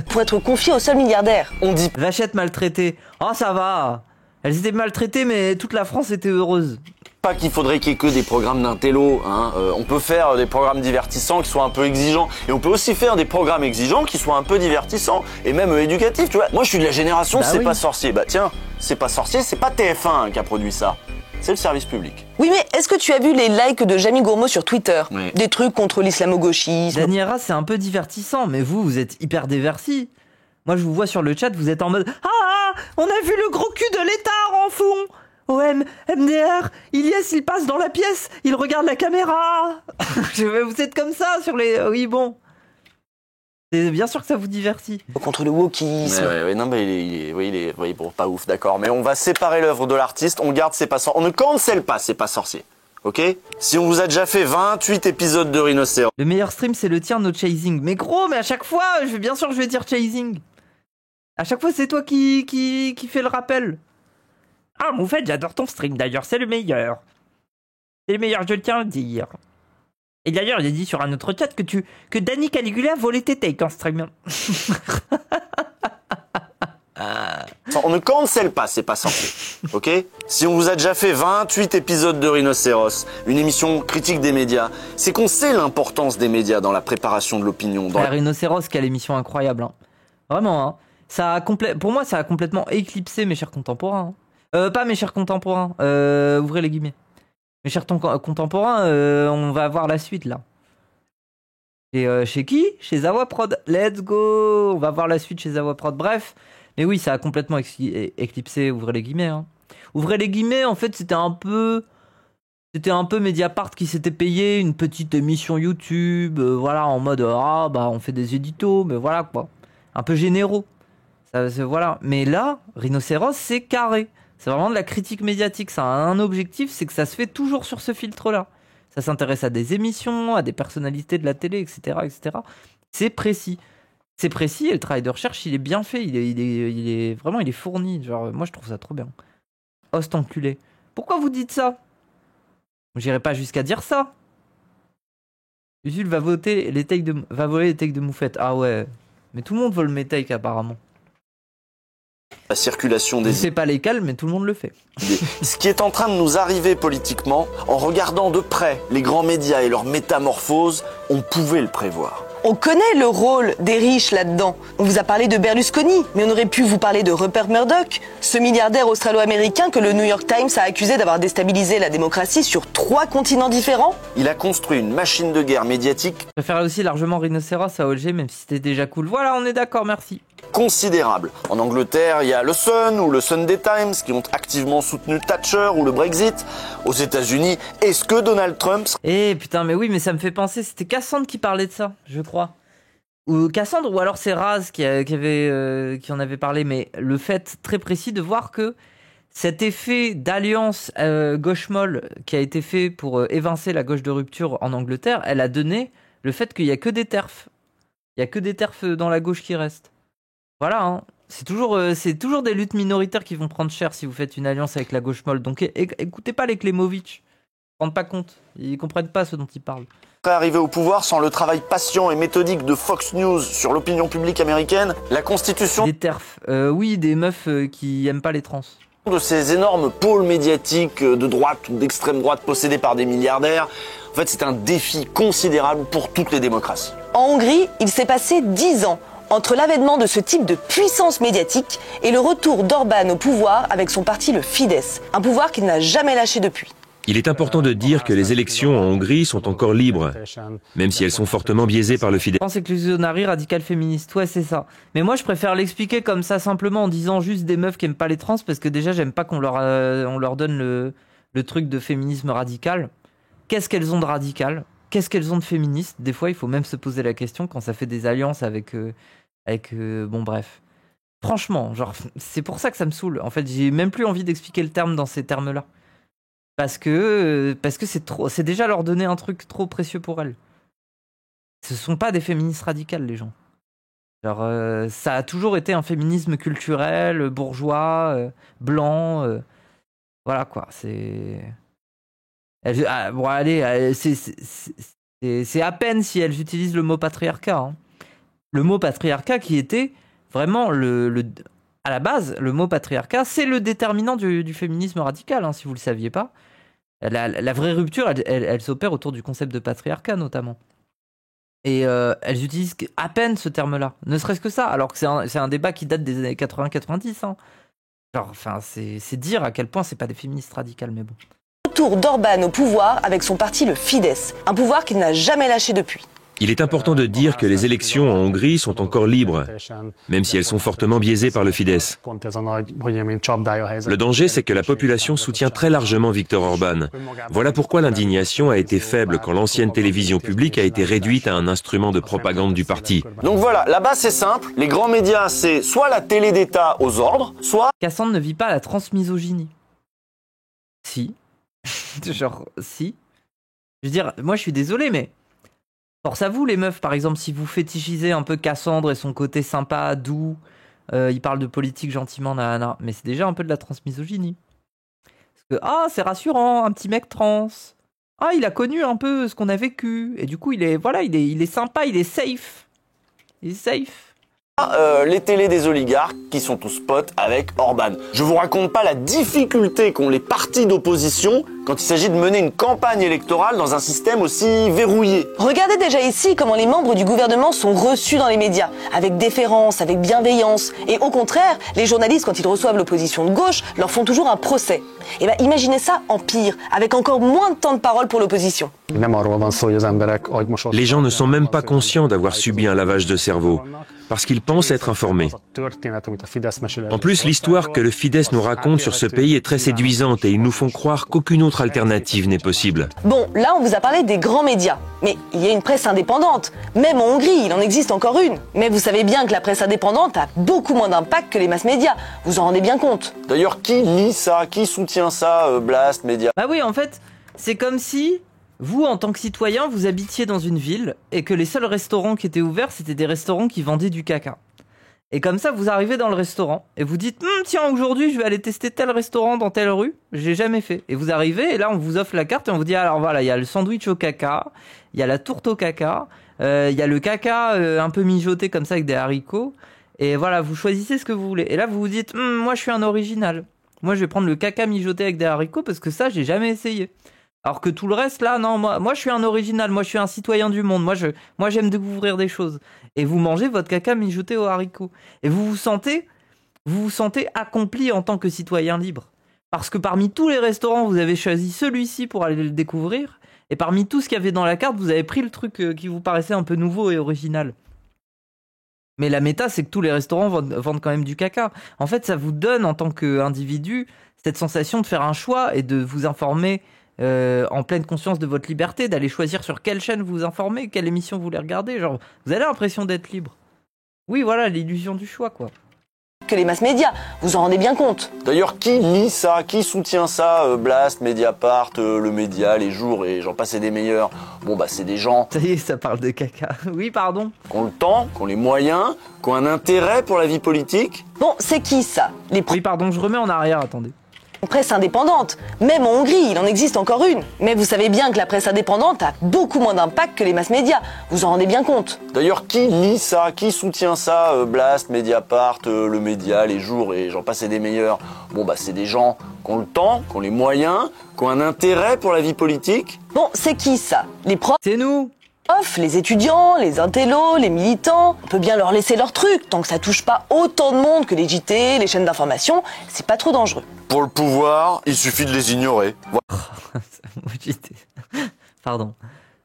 Pour être confiés aux seuls milliardaires. On dit vachettes maltraitées. Oh, ça va. Elles étaient maltraitées, mais toute la France était heureuse. Pas qu'il faudrait qu'il y ait que des programmes d'intello, hein. On peut faire des programmes divertissants qui soient un peu exigeants, et on peut aussi faire des programmes exigeants qui soient un peu divertissants, et même éducatifs, tu vois. Moi je suis de la génération C'est pas sorcier. Bah tiens, C'est pas sorcier, c'est pas TF1 qui a produit ça. C'est le service public. Oui, mais est-ce que tu as vu les likes de Jamie Gourmaud sur Twitter? Oui. Des trucs contre l'islamo-gauchisme. Daniela, c'est un peu divertissant, mais vous êtes hyper déversi. Moi, je vous vois sur le chat, vous êtes en mode « Ah, on a vu le gros cul de l'État en fond !» OM, MDR, Ilyes, il passe dans la pièce, il regarde la caméra. Vous êtes comme ça sur les... Oui, bon. C'est bien sûr que ça vous divertit. Contre le wokisme. Ouais, non, mais il est bon, pas ouf, d'accord. Mais on va séparer l'œuvre de l'artiste, on garde C'est pas sorcier. On ne cancelle pas C'est pas sorcier. Ok? Si on vous a déjà fait 28 épisodes de Rhinocéros. Le meilleur stream, c'est le tien, no chasing. Mais gros, mais à chaque fois, bien sûr, je vais dire chasing. À chaque fois, c'est toi qui fait le rappel. Ah, mon fait, j'adore ton stream, d'ailleurs, c'est le meilleur. C'est le meilleur, je tiens à le dire. Et d'ailleurs, il a dit sur un autre chat que Danny Caligula volait tes takes en stream. On ne cancelle pas C'est pas sorcier. Ok? Si on vous a déjà fait 28 épisodes de Rhinocéros, une émission critique des médias, c'est qu'on sait l'importance des médias dans la préparation de l'opinion. Rhinocéros, quelle émission incroyable. Hein. Vraiment, hein. Pour moi, ça a complètement éclipsé mes chers contemporains. Pas mes chers contemporains, ouvrez les guillemets. Mes chers contemporains, on va voir la suite là. Et chez qui? Chez Zawaprod. Let's go. On va voir la suite chez Zawaprod. Bref, mais oui, ça a complètement éclipsé, ouvrez les guillemets. Hein. Ouvrez les guillemets, en fait, c'était un peu Mediapart qui s'était payé une petite émission YouTube, voilà, en mode on fait des éditos, mais voilà quoi. Un peu généraux. Voilà. Mais là, Rhinocéros, c'est carré. C'est vraiment de la critique médiatique. Ça a un objectif, c'est que ça se fait toujours sur ce filtre-là. Ça s'intéresse à des émissions, à des personnalités de la télé, etc., etc. C'est précis. C'est précis et le travail de recherche, il est bien fait. Il est fourni. Genre, moi, je trouve ça trop bien. Host enculé. Pourquoi vous dites ça? J'irai pas jusqu'à dire ça. Usul va voler les takes de Moufette. Ah ouais. Mais tout le monde vole mes takes apparemment. La circulation des... Je sais pas lesquels, mais tout le monde le fait. Ce qui est en train de nous arriver politiquement, en regardant de près les grands médias et leur métamorphose, on pouvait le prévoir. On connaît le rôle des riches là-dedans. On vous a parlé de Berlusconi, mais on aurait pu vous parler de Rupert Murdoch, ce milliardaire australo-américain que le New York Times a accusé d'avoir déstabilisé la démocratie sur 3 continents différents. Il a construit une machine de guerre médiatique. Je préfère aussi largement Rhinocéros à OG, même si c'était déjà cool. Voilà, on est d'accord, merci. Considérable. En Angleterre, il y a le Sun ou le Sunday Times qui ont activement soutenu Thatcher ou le Brexit. Aux États-Unis, est-ce que Donald Trump... Putain, mais oui, mais ça me fait penser, c'était Cassandre qui parlait de ça, je crois. Ou Cassandre, ou alors c'est Raz qui en avait parlé, mais le fait très précis de voir que cet effet d'alliance gauche-molle qui a été fait pour évincer la gauche de rupture en Angleterre, elle a donné le fait qu'il n'y a que des terfs. Il n'y a que des terfs dans la gauche qui restent. Voilà, hein. C'est toujours des luttes minoritaires qui vont prendre cher si vous faites une alliance avec la gauche molle. Donc écoutez pas les Klemovic. Ils ne rendent pas compte. Ils comprennent pas ce dont ils parlent. Arrivé au pouvoir sans le travail patient et méthodique de Fox News sur l'opinion publique américaine, la constitution... Des terfs. Oui, des meufs qui aiment pas les trans. De ces énormes pôles médiatiques de droite ou d'extrême droite possédés par des milliardaires, en fait c'est un défi considérable pour toutes les démocraties. En Hongrie, il s'est passé 10 ans entre l'avènement de ce type de puissance médiatique et le retour d'Orban au pouvoir avec son parti le Fidesz, un pouvoir qu'il n'a jamais lâché depuis. Il est important de dire que les élections en Hongrie sont encore libres, même si elles sont fortement biaisé par le Fidesz. Exclusionary, radical féministe, ouais c'est ça. Mais moi je préfère l'expliquer comme ça simplement en disant juste des meufs qui aiment pas les trans parce que déjà j'aime pas qu'on leur donne le truc de féminisme radical. Qu'est-ce qu'elles ont de radical? Qu'est-ce qu'elles ont de féministe? Des fois il faut même se poser la question quand ça fait des alliances avec bon bref. Franchement, genre c'est pour ça que ça me saoule. En fait j'ai même plus envie d'expliquer le terme dans ces termes-là. Parce que c'est déjà leur donner un truc trop précieux pour elles. Ce sont pas des féministes radicales, les gens. Genre, ça a toujours été un féminisme culturel, bourgeois, blanc. Voilà quoi, c'est... bon allez, c'est à peine si elles utilisent le mot patriarcat. Hein. Le mot patriarcat qui était vraiment à la base, le mot patriarcat, c'est le déterminant du féminisme radical, hein, si vous le saviez pas. La vraie rupture, elle s'opère autour du concept de patriarcat, notamment. Et elles utilisent à peine ce terme-là, ne serait-ce que ça, alors que c'est un débat qui date des années 80-90. Hein. Genre, enfin, c'est dire à quel point c'est pas des féministes radicales, mais bon. Retour d'Orban au pouvoir avec son parti le Fidesz, un pouvoir qu'il n'a jamais lâché depuis. Il est important de dire que les élections en Hongrie sont encore libres, même si elles sont fortement biaisées par le Fidesz. Le danger, c'est que la population soutient très largement Viktor Orban. Voilà pourquoi l'indignation a été faible quand l'ancienne télévision publique a été réduite à un instrument de propagande du parti. Donc voilà, là-bas c'est simple, les grands médias c'est soit la télé d'État aux ordres, soit... Cassandre ne vit pas la transmisogynie. Si. Genre, si. Je veux dire, moi je suis désolé, mais... Force à vous les meufs, par exemple, si vous fétichisez un peu Cassandre et son côté sympa, doux, il parle de politique gentiment, nanana, mais c'est déjà un peu de la transmisogynie. Parce que, c'est rassurant, un petit mec trans. Ah, il a connu un peu ce qu'on a vécu. Et du coup, il est sympa, il est safe. Il est safe. Les télés des oligarques qui sont tous potes avec Orban. Je vous raconte pas la difficulté qu'ont les partis d'opposition quand il s'agit de mener une campagne électorale dans un système aussi verrouillé. Regardez déjà ici comment les membres du gouvernement sont reçus dans les médias, avec déférence, avec bienveillance. Et au contraire, les journalistes, quand ils reçoivent l'opposition de gauche, leur font toujours un procès. Et ben imaginez ça en pire, avec encore moins de temps de parole pour l'opposition. Les gens ne sont même pas conscients d'avoir subi un lavage de cerveau, parce qu'ils pensent être informés. En plus, l'histoire que le Fidesz nous raconte sur ce pays est très séduisante et ils nous font croire qu'aucune autre alternative n'est possible. Bon, là on vous a parlé des grands médias, mais il y a une presse indépendante. Même en Hongrie, il en existe encore une. Mais vous savez bien que la presse indépendante a beaucoup moins d'impact que les masses médias. Vous en rendez bien compte. D'ailleurs, qui lit ça? Qui soutient ça? Blast, Média? Bah oui, en fait, c'est comme si... Vous, en tant que citoyen, vous habitiez dans une ville et que les seuls restaurants qui étaient ouverts, c'était des restaurants qui vendaient du caca. Et comme ça, vous arrivez dans le restaurant et vous dites « Tiens, aujourd'hui, je vais aller tester tel restaurant dans telle rue. J'ai jamais fait. » Et vous arrivez et là, on vous offre la carte et on vous dit « Alors voilà, il y a le sandwich au caca, il y a la tourte au caca, il y a le caca un peu mijoté comme ça avec des haricots. Et voilà, vous choisissez ce que vous voulez. » Et là, vous vous dites « Moi, je suis un original. Moi, je vais prendre le caca mijoté avec des haricots parce que ça, j'ai jamais essayé. » Alors que tout le reste, là, non, moi je suis un original, moi je suis un citoyen du monde, moi j'aime découvrir des choses. Et vous mangez votre caca mijoté aux haricots. Et vous vous sentez accompli en tant que citoyen libre. Parce que parmi tous les restaurants, vous avez choisi celui-ci pour aller le découvrir. Et parmi tout ce qu'il y avait dans la carte, vous avez pris le truc qui vous paraissait un peu nouveau et original. Mais la méta, c'est que tous les restaurants vendent quand même du caca. En fait, ça vous donne, en tant qu'individu, cette sensation de faire un choix et de vous informer en pleine conscience de votre liberté, d'aller choisir sur quelle chaîne vous informez, quelle émission vous voulez regarder. Genre, vous avez l'impression d'être libre. Oui, voilà, l'illusion du choix, quoi. Que les masses médias, vous en rendez bien compte. D'ailleurs, qui lit ça? Qui soutient ça? Blast, Mediapart, Le Média, Les Jours et j'en passe et des meilleurs. Bon, bah, c'est des gens... Ça y est, ça parle de caca. Oui, pardon. Qui ont le temps, qui ont les moyens, qui ont un intérêt pour la vie politique. Bon, c'est qui ça? Oui, pardon, je remets en arrière, attendez. Presse indépendante. Même en Hongrie, il en existe encore une. Mais vous savez bien que la presse indépendante a beaucoup moins d'impact que les masses médias. Vous en rendez bien compte. D'ailleurs, qui lit ça? Qui soutient ça? Blast, Mediapart, Le Média, Les Jours et j'en passe et des meilleurs. Bon, bah, c'est des gens qui ont le temps, qui ont les moyens, qui ont un intérêt pour la vie politique. Bon, c'est qui ça? Les profs? C'est nous. Les étudiants, les intellos, les militants, on peut bien leur laisser leur truc, tant que ça touche pas autant de monde que les JT, les chaînes d'information, c'est pas trop dangereux. Pour le pouvoir, il suffit de les ignorer. Pardon.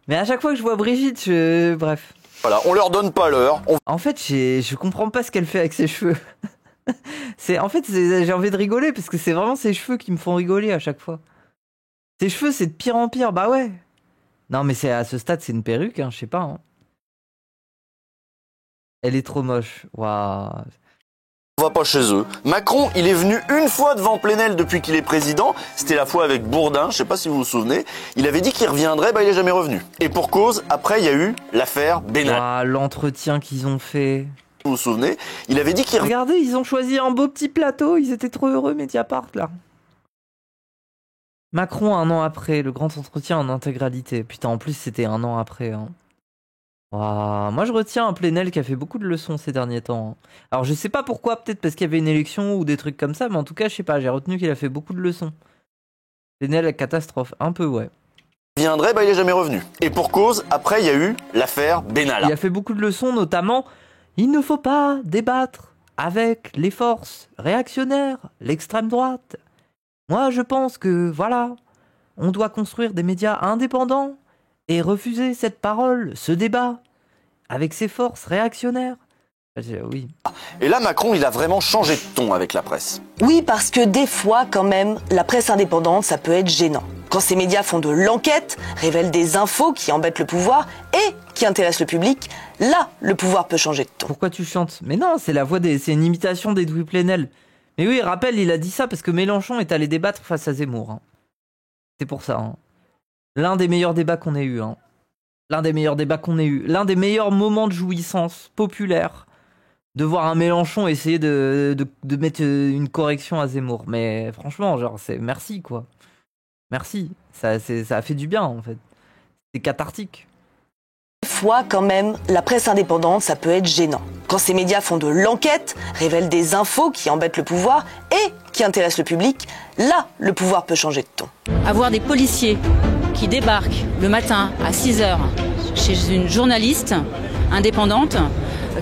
Mais à chaque fois que je vois Brigitte, bref. Voilà, on leur donne pas l'heure. En fait, je comprends pas ce qu'elle fait avec ses cheveux. J'ai envie de rigoler, parce que c'est vraiment ses cheveux qui me font rigoler à chaque fois. Ses cheveux, c'est de pire en pire, bah ouais. Non, mais à ce stade, c'est une perruque, hein, je sais pas. Hein. Elle est trop moche. Waouh. On va pas chez eux. Macron, il est venu une fois devant Plenel depuis qu'il est président. C'était la fois avec Bourdin, je sais pas si vous vous souvenez. Il avait dit qu'il reviendrait, bah il est jamais revenu. Et pour cause, après il y a eu l'affaire Benalla. Waouh, l'entretien qu'ils ont fait. Vous vous souvenez? Il avait dit qu'il... Regardez, ils ont choisi un beau petit plateau, ils étaient trop heureux, Mediapart, là. Macron, 1 an après, le grand entretien en intégralité. Putain, en plus, c'était 1 an après. Hein. Moi, je retiens un Plenel qui a fait beaucoup de leçons ces derniers temps. Alors, je sais pas pourquoi, peut-être parce qu'il y avait une élection ou des trucs comme ça, mais en tout cas, je sais pas, j'ai retenu qu'il a fait beaucoup de leçons. Plenel, catastrophe. Un peu, ouais. Il est jamais revenu. Et pour cause, après, il y a eu l'affaire Benalla. Il a fait beaucoup de leçons, notamment, il ne faut pas débattre avec les forces réactionnaires, l'extrême droite. Moi, je pense que, voilà, on doit construire des médias indépendants et refuser cette parole, ce débat, avec ces forces réactionnaires. Oui. Et là, Macron, il a vraiment changé de ton avec la presse. Oui, parce que des fois, quand même, la presse indépendante, ça peut être gênant. Quand ces médias font de l'enquête, révèlent des infos qui embêtent le pouvoir et qui intéressent le public, là, le pouvoir peut changer de ton. Pourquoi tu chantes? Mais non, c'est c'est une imitation d'Edoui Plenel. Mais oui, rappelle, il a dit ça parce que Mélenchon est allé débattre face à Zemmour. C'est pour ça. L'un des meilleurs débats qu'on ait eu. L'un des meilleurs débats qu'on ait eu. L'un des meilleurs moments de jouissance populaire. De voir un Mélenchon essayer de mettre une correction à Zemmour. Mais franchement, genre, merci, quoi. Merci. Ça a fait du bien, en fait. C'est cathartique. Des fois, quand même, la presse indépendante, ça peut être gênant. Quand ces médias font de l'enquête, révèlent des infos qui embêtent le pouvoir et qui intéressent le public, là, le pouvoir peut changer de ton. Avoir des policiers qui débarquent le matin à 6h chez une journaliste indépendante,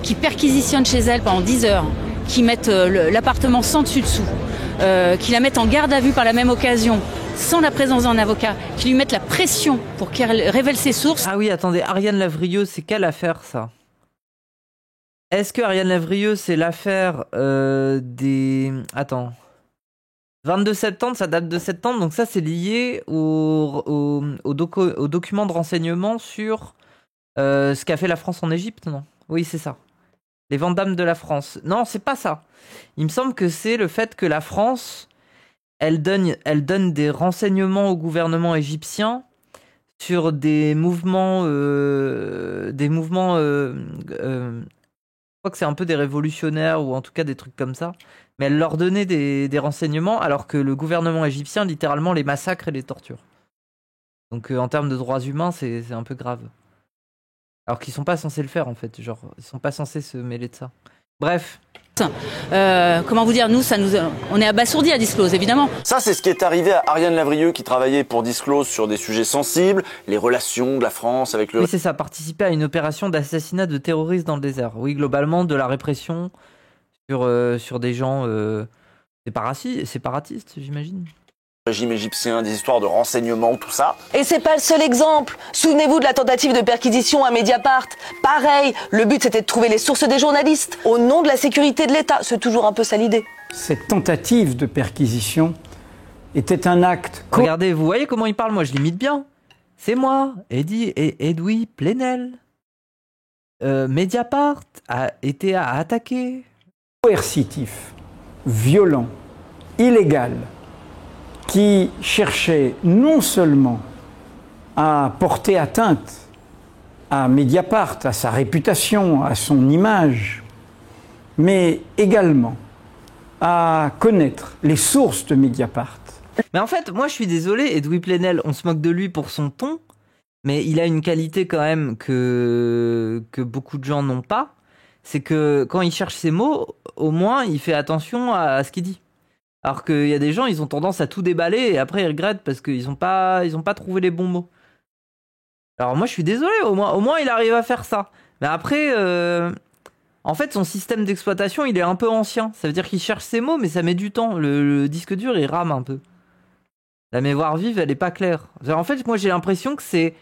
qui perquisitionnent chez elle pendant 10 heures, qui mettent l'appartement sans dessus-dessous, qui la mettent en garde à vue par la même occasion, sans la présence d'un avocat, qui lui mettent la pression pour qu'elle révèle ses sources. Ah oui, attendez, Ariane Lavrieux, c'est quelle affaire, ça? Est-ce que Ariane Lavrieux, c'est l'affaire des... Attends. 22 septembre, ça date de septembre, donc ça, c'est lié au document de renseignement sur ce qu'a fait la France en Égypte, non? Oui, c'est ça. Les Vandames de la France. Non, c'est pas ça. Il me semble que c'est le fait que la France, elle donne des renseignements au gouvernement égyptien sur des mouvements... je crois que c'est un peu des révolutionnaires ou en tout cas des trucs comme ça. Mais elle leur donnait des renseignements alors que le gouvernement égyptien, littéralement, les massacre et les torture. Donc en termes de droits humains, c'est un peu grave. Alors qu'ils sont pas censés le faire, en fait. Genre, ils sont pas censés se mêler de ça. Bref. Comment vous dire, on est abasourdis à Disclose, évidemment. Ça, c'est ce qui est arrivé à Ariane Lavrieux qui travaillait pour Disclose sur des sujets sensibles, les relations de la France avec le... Oui, c'est ça, participer à une opération d'assassinat de terroristes dans le désert. Oui, globalement, de la répression sur des gens séparatistes, j'imagine. Régime égyptien, des histoires de renseignements, tout ça. Et c'est pas le seul exemple. Souvenez-vous de la tentative de perquisition à Mediapart. Pareil, le but c'était de trouver les sources des journalistes. Au nom de la sécurité de l'État, c'est toujours un peu ça l'idée. Cette tentative de perquisition était un acte... Regardez, vous voyez comment il parle, moi je l'imite bien. C'est moi, Edoui Plenel. Mediapart a été attaqué. Coercitif, violent, illégal, qui cherchait non seulement à porter atteinte à Mediapart, à sa réputation, à son image, mais également à connaître les sources de Mediapart. Mais en fait, moi je suis désolé, Edoui Plenel, on se moque de lui pour son ton, mais il a une qualité quand même que beaucoup de gens n'ont pas, c'est que quand il cherche ses mots, au moins il fait attention à ce qu'il dit. Alors qu'il y a des gens, ils ont tendance à tout déballer et après ils regrettent parce qu'ils ont pas trouvé les bons mots. Alors moi je suis désolé, au moins il arrive à faire ça. Mais après, en fait son système d'exploitation il est un peu ancien. Ça veut dire qu'il cherche ses mots mais ça met du temps. Le disque dur il rame un peu. La mémoire vive elle est pas claire. En fait moi j'ai l'impression que c'est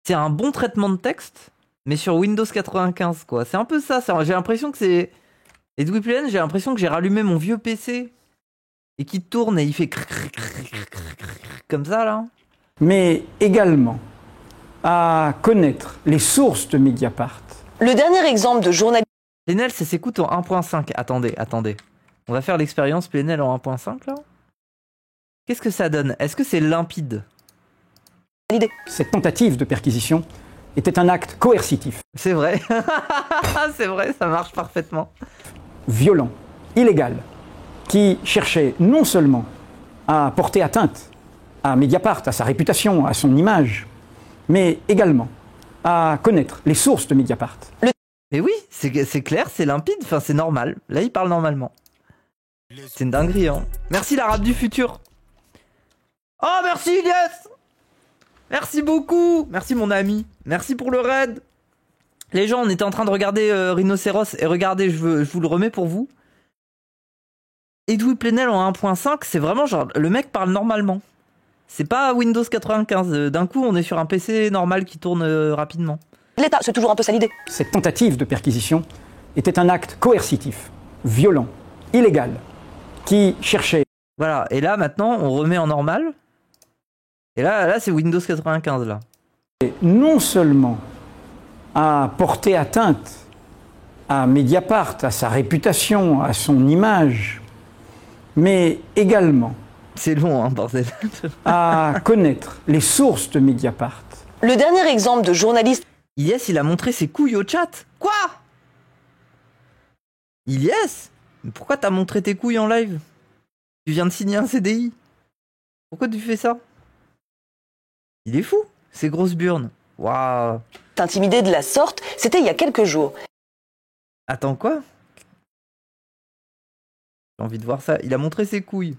un bon traitement de texte mais sur Windows 95 quoi. C'est un peu ça. J'ai l'impression que c'est... Edoui Plenel, j'ai l'impression que j'ai rallumé mon vieux PC... et qui tourne et il fait comme ça là. Mais également à connaître les sources de Mediapart. Le dernier exemple de journaliste... Plenel, ça s'écoute en 1.5. Attendez. On va faire l'expérience Plenel en 1.5 là. Qu'est-ce que ça donne? Est-ce que c'est limpide? Cette tentative de perquisition était un acte coercitif. C'est vrai. C'est vrai, ça marche parfaitement. Violent, illégal, qui cherchait non seulement à porter atteinte à Mediapart, à sa réputation, à son image, mais également à connaître les sources de Mediapart. Mais oui, c'est clair, c'est limpide, enfin c'est normal. Là, il parle normalement. C'est une dinguerie, hein. Merci l'arabe du futur. Oh, merci, yes. Merci beaucoup. Merci mon ami. Merci pour le raid. Les gens, on était en train de regarder Rhinocéros. Et regardez, je vous le remets pour vous. Edoui Plenel en 1.5, c'est vraiment genre, le mec parle normalement. C'est pas Windows 95. D'un coup, on est sur un PC normal qui tourne rapidement. L'État, c'est toujours un peu ça l'idée. Cette tentative de perquisition était un acte coercitif, violent, illégal, qui cherchait... Voilà, et là, maintenant, on remet en normal. Et là c'est Windows 95, là. Et non seulement à porter atteinte à Mediapart, à sa réputation, à son image, mais également... C'est long, hein, bordel. à connaître les sources de Mediapart. Le dernier exemple de journaliste... Ilyes, il a montré ses couilles au chat. Quoi? Ilyes? Mais pourquoi t'as montré tes couilles en live? Tu viens de signer un CDI. Pourquoi tu fais ça? Il est fou, ces grosses burnes. Waouh. Intimidé de la sorte, c'était il y a quelques jours. Attends, quoi? J'ai envie de voir ça. Il a montré ses couilles.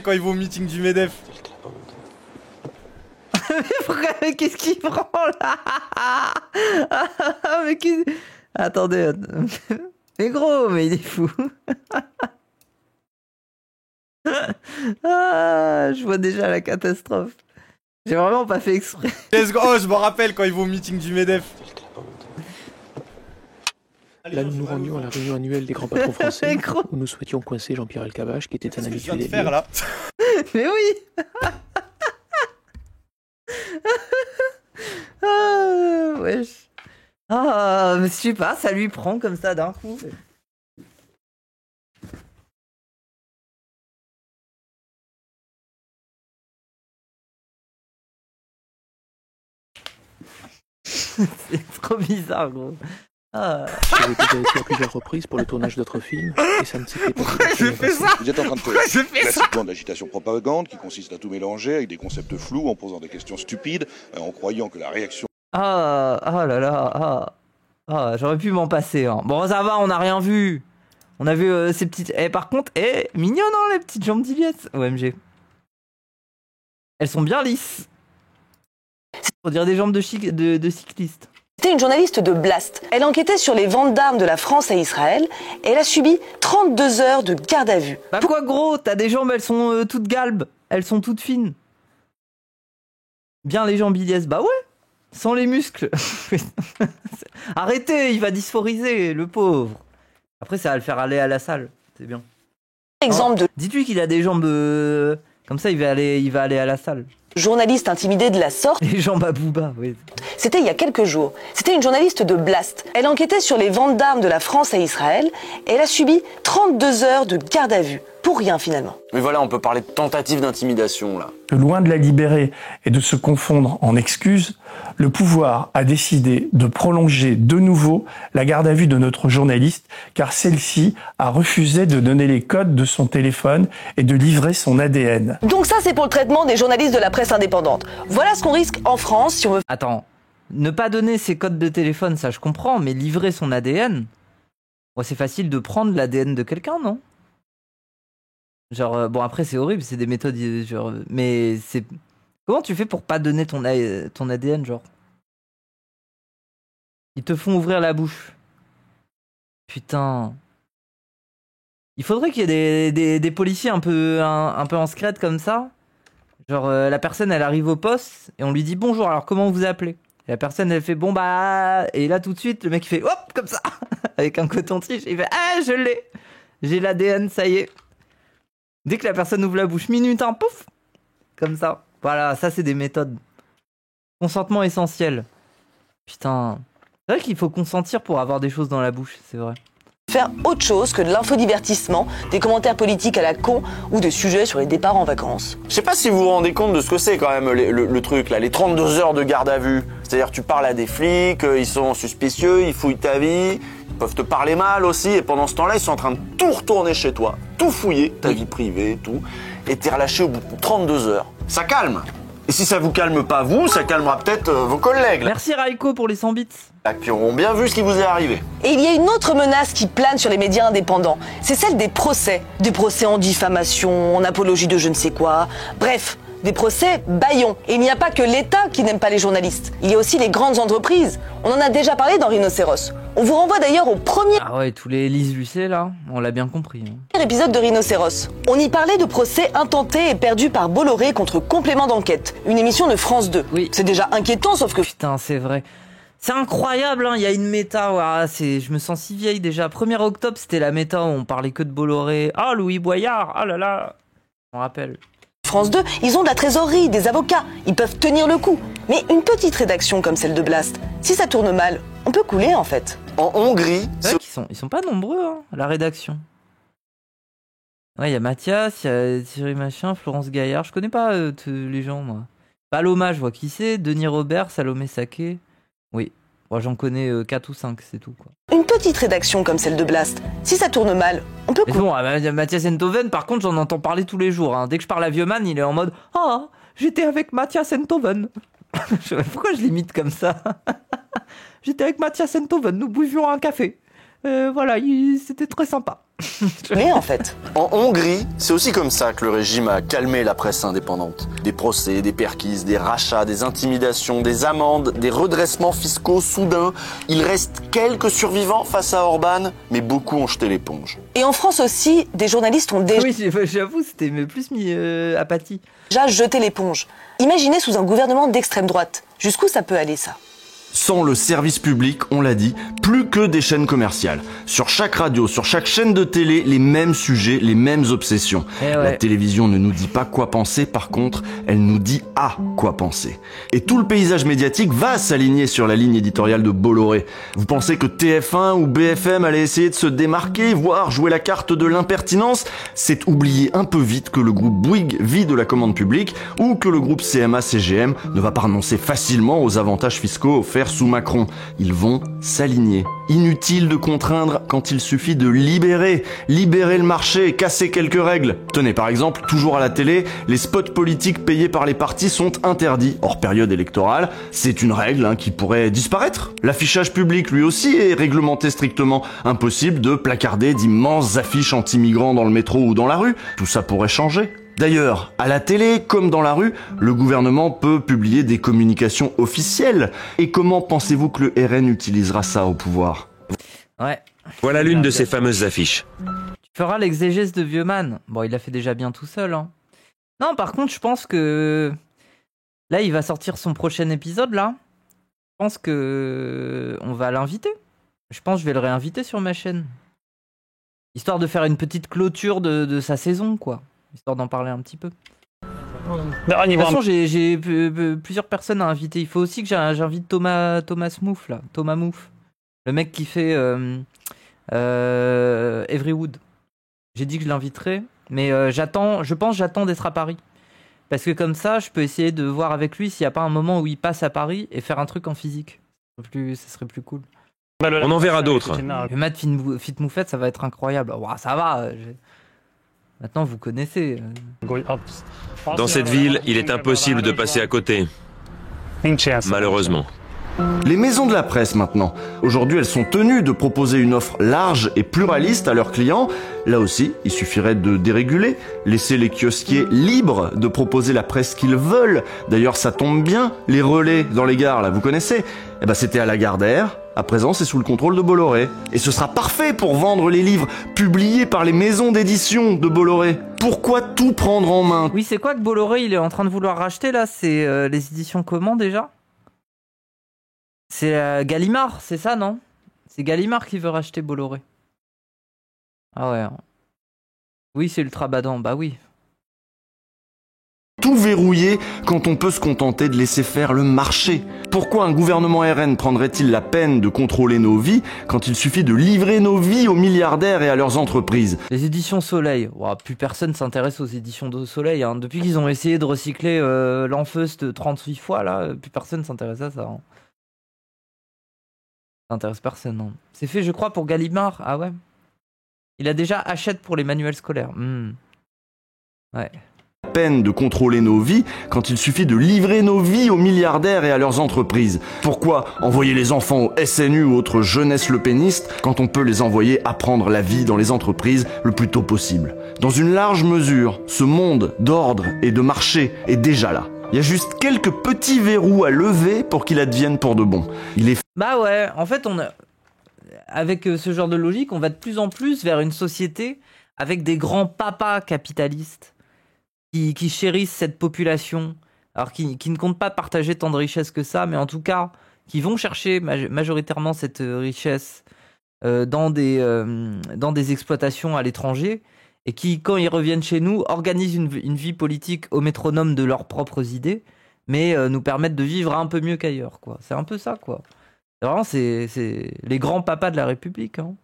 Quand il va au meeting du MEDEF. Mais qu'est-ce qu'il prend là? Mais qu'est-ce... Attendez. Mais gros, mais il est fou. Ah, je vois déjà la catastrophe. J'ai vraiment pas fait exprès. Let's go. Oh, je me rappelle quand il va au meeting du MEDEF. Là, nous nous rendions à la réunion annuelle des grands patrons français où nous souhaitions coincer Jean-Pierre Elkabbach, qui était un habitué des lieux. Là Mais oui. Ah, wesh. Ah, mais je sais pas, ça lui prend comme ça d'un coup. C'est trop bizarre, gros. Ah. J'avais déjà été à plusieurs reprises pour le tournage d'autres films et ça ne s'était pas fait ça. Vous êtes en train de faire classiquement de l'agitation propagande qui consiste à tout mélanger avec des concepts flous en posant des questions stupides, en croyant que la réaction... Ah là là, j'aurais pu m'en passer. Hein. Bon, ça va, on n'a rien vu. On a vu ces petites... par contre, mignon, non, les petites jambes d'Ilyes. OMG. Elles sont bien lisses. On dirait des jambes de cycliste. C'était une journaliste de Blast. Elle enquêtait sur les ventes d'armes de la France à Israël et elle a subi 32 heures de garde à vue. Bah quoi gros, t'as des jambes, elles sont toutes galbes, elles sont toutes fines. Bien les jambes Ilyes, bah ouais, sans les muscles. Arrêtez, il va dysphoriser, le pauvre. Après ça va le faire aller à la salle, c'est bien. Exemple de... Dites-lui qu'il a des jambes... Comme ça il va aller à la salle. Journaliste intimidée de la sorte. Les jambes à Booba, oui. C'était il y a quelques jours. C'était une journaliste de Blast. Elle enquêtait sur les ventes d'armes de la France à Israël et elle a subi 32 heures de garde à vue. Pour rien finalement. Mais voilà, on peut parler de tentative d'intimidation là. Loin de la libérer et de se confondre en excuses, le pouvoir a décidé de prolonger de nouveau la garde à vue de notre journaliste car celle-ci a refusé de donner les codes de son téléphone et de livrer son ADN. Donc ça c'est pour le traitement des journalistes de la presse indépendante. Voilà ce qu'on risque en France si on veut... Attends, ne pas donner ses codes de téléphone, ça je comprends, mais livrer son ADN, bon, c'est facile de prendre l'ADN de quelqu'un, non? Genre, bon après c'est horrible, c'est des méthodes, genre, mais c'est... Comment tu fais pour pas donner ton ADN, genre? Ils te font ouvrir la bouche. Putain. Il faudrait qu'il y ait des policiers un peu en secrète comme ça. Genre, la personne elle arrive au poste et on lui dit bonjour, alors comment vous appelez? Et la personne elle fait bon bah... Et là tout de suite le mec il fait hop comme ça, avec un coton-tige, il fait ah je l'ai, j'ai l'ADN, ça y est. Dès que la personne ouvre la bouche, minute, un pouf, comme ça. Voilà, ça c'est des méthodes. Consentement essentiel. Putain, c'est vrai qu'il faut consentir pour avoir des choses dans la bouche, c'est vrai. Faire autre chose que de l'infodivertissement, des commentaires politiques à la con ou des sujets sur les départs en vacances. Je sais pas si vous vous rendez compte de ce que c'est quand même le truc là, les 32 heures de garde à vue. C'est-à-dire tu parles à des flics, ils sont suspicieux, ils fouillent ta vie, peuvent te parler mal aussi, et pendant ce temps-là, ils sont en train de tout retourner chez toi, tout fouiller, ta vie privée, tout, et t'es relâché au bout de 32 heures. Ça calme. Et si ça vous calme pas vous, ça calmera peut-être vos collègues. Merci Raiko pour les 100 bits. Qui auront bien vu ce qui vous est arrivé. Et il y a une autre menace qui plane sur les médias indépendants. C'est celle des procès. Des procès en diffamation, en apologie de je ne sais quoi. Bref, des procès bâillons. Et il n'y a pas que l'État qui n'aime pas les journalistes. Il y a aussi les grandes entreprises. On en a déjà parlé dans Rhinocéros. On vous renvoie d'ailleurs au premier tous les Lise Lucet là, on l'a bien compris. épisode de Rhinocéros. On y parlait de procès intentés et perdus par Bolloré contre Complément d'enquête, une émission de France 2. Oui. C'est déjà inquiétant, sauf que... Putain, c'est vrai. C'est incroyable, hein. Il y a une méta, je me sens si vieille déjà. 1er octobre, c'était la méta où on parlait que de Bolloré. Ah, Louis Boyard, ah là là. Je me rappelle. France 2, ils ont de la trésorerie, des avocats, ils peuvent tenir le coup. Mais une petite rédaction comme celle de Blast, si ça tourne mal, on peut couler en fait. En Hongrie... C'est vrai qu'ils sont pas nombreux, hein, la rédaction. Ouais, il y a Mathias, il y a Thierry Machin, Florence Gaillard, je connais pas les gens, moi. Paloma, je vois qui c'est, Denis Robert, Salomé Saké... Oui, moi j'en connais 4 ou 5, c'est tout, quoi. Une petite rédaction comme celle de Blast, si ça tourne mal, on peut... Mais bon, Mathias Enthoven, par contre, j'en entends parler tous les jours. Hein. Dès que je parle à Vieuxman, il est en mode « Ah, j'étais avec Mathias Enthoven. » Pourquoi je l'imite comme ça? J'étais avec Mathias Enthoven, nous buvions un café. Voilà, c'était très sympa. Mais en fait. En Hongrie, c'est aussi comme ça que le régime a calmé la presse indépendante. Des procès, des perquises, des rachats, des intimidations, des amendes, des redressements fiscaux soudains. Il reste quelques survivants face à Orban, mais beaucoup ont jeté l'éponge. Et en France aussi, des journalistes ont déjà... Oui, j'avoue, c'était plus mis apathie. Déjà jeté l'éponge. Imaginez sous un gouvernement d'extrême droite. Jusqu'où ça peut aller, ça? Sans le service public, on l'a dit, plus que des chaînes commerciales. Sur chaque radio, sur chaque chaîne de télé, les mêmes sujets, les mêmes obsessions. La télévision ne nous dit pas quoi penser, par contre, elle nous dit à quoi penser. Et tout le paysage médiatique va s'aligner sur la ligne éditoriale de Bolloré. Vous pensez que TF1 ou BFM allaient essayer de se démarquer, voire jouer la carte de l'impertinence? C'est oublier un peu vite que le groupe Bouygues vit de la commande publique, ou que le groupe CMA-CGM ne va pas renoncer facilement aux avantages fiscaux offerts sous Macron. Ils vont s'aligner. Inutile de contraindre quand il suffit de libérer le marché, casser quelques règles. Tenez, par exemple, toujours à la télé, les spots politiques payés par les partis sont interdits hors période électorale. C'est une règle qui pourrait disparaître. L'affichage public, lui aussi, est réglementé strictement. Impossible de placarder d'immenses affiches anti-migrants dans le métro ou dans la rue. Tout ça pourrait changer. D'ailleurs, à la télé, comme dans la rue, le gouvernement peut publier des communications officielles. Et comment pensez-vous que le RN utilisera ça au pouvoir? Ouais. Voilà l'une de ces fameuses affiches. Tu feras l'exégèse de Vieuxman. Bon, il l'a fait déjà bien tout seul. Hein. Non, par contre, je pense que... Là, il va sortir son prochain épisode, là. Je pense que... On va l'inviter. Je pense que je vais le réinviter sur ma chaîne. Histoire de faire une petite clôture de sa saison, quoi. Histoire d'en parler un petit peu. De toute façon, j'ai plusieurs personnes à inviter. Il faut aussi que j'invite Thomas Mouffe, là. Thomas Mouffe. Le mec qui fait Everywood. J'ai dit que je l'inviterai, mais je pense j'attends d'être à Paris. Parce que comme ça, je peux essayer de voir avec lui s'il n'y a pas un moment où il passe à Paris et faire un truc en physique. Ce serait plus cool. On en verra d'autres. Le Matt Fit Moufette, ça va être incroyable. Wow, ça va. Maintenant, vous connaissez. Dans cette ville, il est impossible de passer à côté. Malheureusement. Les maisons de la presse maintenant. Aujourd'hui, elles sont tenues de proposer une offre large et pluraliste à leurs clients. Là aussi, il suffirait de déréguler, laisser les kiosquiers libres de proposer la presse qu'ils veulent. D'ailleurs, ça tombe bien, les relais dans les gares, là, vous connaissez? Eh ben, c'était à Lagardère. À présent, c'est sous le contrôle de Bolloré. Et ce sera parfait pour vendre les livres publiés par les maisons d'édition de Bolloré. Pourquoi tout prendre en main? Oui, c'est quoi que Bolloré, il est en train de vouloir racheter, là? C'est les éditions comment, déjà? C'est Gallimard, c'est ça, non? C'est Gallimard qui veut racheter Bolloré. Ah ouais. Oui, c'est Ultra Badant, bah oui. Tout verrouiller quand on peut se contenter de laisser faire le marché. Pourquoi un gouvernement RN prendrait-il la peine de contrôler nos vies quand il suffit de livrer nos vies aux milliardaires et à leurs entreprises? Les éditions Soleil. Wow, plus personne s'intéresse aux éditions de Soleil. Hein. Depuis qu'ils ont essayé de recycler l'Enfeust 38 fois, là, plus personne s'intéresse à ça. Hein. Ça intéresse personne, non. C'est fait, je crois, pour Gallimard. Ah ouais. Il a déjà Hachette pour les manuels scolaires. Ouais. Peine de contrôler nos vies quand il suffit de livrer nos vies aux milliardaires et à leurs entreprises. Pourquoi envoyer les enfants au SNU ou autres jeunesses lepénistes quand on peut les envoyer apprendre la vie dans les entreprises le plus tôt possible? Dans une large mesure, ce monde d'ordre et de marché est déjà là. Il y a juste quelques petits verrous à lever pour qu'il advienne pour de bon. Bah ouais, en fait, avec ce genre de logique, on va de plus en plus vers une société avec des grands papas capitalistes qui chérissent cette population, alors qui ne comptent pas partager tant de richesses que ça, mais en tout cas, qui vont chercher majoritairement cette richesse dans des exploitations à l'étranger, et qui, quand ils reviennent chez nous, organisent une vie politique au métronome de leurs propres idées, mais nous permettent de vivre un peu mieux qu'ailleurs, quoi. C'est un peu ça, quoi. Vraiment, c'est les grands papas de la République, hein.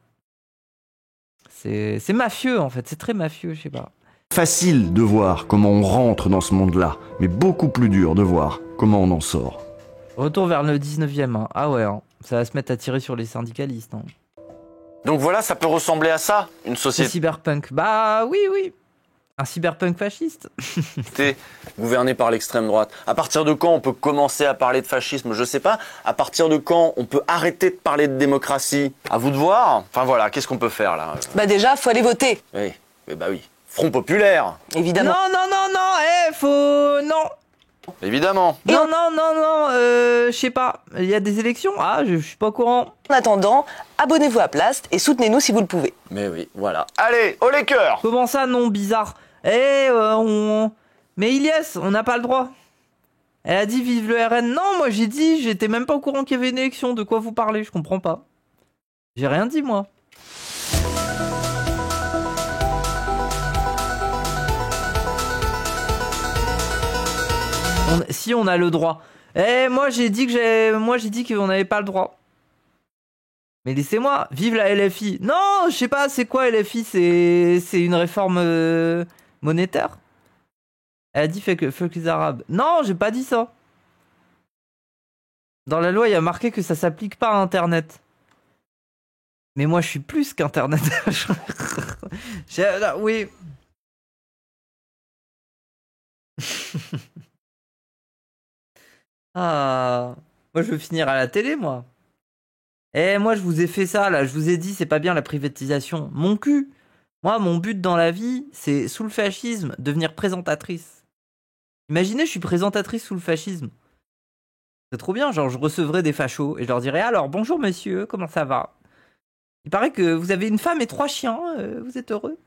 C'est mafieux, en fait. C'est très mafieux, je sais pas. Facile de voir comment on rentre dans ce monde-là, mais beaucoup plus dur de voir comment on en sort. Retour vers le 19e. Hein. Ah ouais, hein. Ça va se mettre à tirer sur les syndicalistes. Hein. Donc voilà, ça peut ressembler à ça, une société. C'est cyberpunk. Bah oui. Un cyberpunk fasciste. Gouverné par l'extrême droite. À partir de quand on peut commencer à parler de fascisme? Je sais pas. À partir de quand on peut arrêter de parler de démocratie? À vous de voir. Enfin voilà, qu'est-ce qu'on peut faire là? Bah déjà, faut aller voter. Oui, bah oui. Front populaire. Évidemment. Non, non. Évidemment. Non, je sais pas. Il y a des élections? Ah, je suis pas au courant. En attendant, abonnez-vous à Plast et soutenez-nous si vous le pouvez. Mais oui, voilà. Allez, haut les cœurs. Comment ça, non, bizarre? Mais Ilyes, on n'a pas le droit. Elle a dit vive le RN. Non, moi j'ai dit, j'étais même pas au courant qu'il y avait une élection. De quoi vous parlez? Je comprends pas. J'ai rien dit, moi. Si on a le droit. Moi j'ai dit qu'on n'avait pas le droit. Mais laissez-moi, vive la LFI. Non, je sais pas, c'est quoi LFI? C'est une réforme monétaire? Elle a dit fuck les Arabes. Non, j'ai pas dit ça. Dans la loi, il y a marqué que ça s'applique pas à Internet. Mais moi, je suis plus qu'Internet. Oui. Ah, moi je veux finir à la télé, moi. Moi je vous ai fait ça, là, je vous ai dit, c'est pas bien la privatisation. Mon cul. Moi, mon but dans la vie, c'est, sous le fascisme, devenir présentatrice. Imaginez, je suis présentatrice sous le fascisme. C'est trop bien, genre je recevrais des fachos et je leur dirais, alors, bonjour monsieur, comment ça va? Il paraît que vous avez une femme et 3 chiens, vous êtes heureux?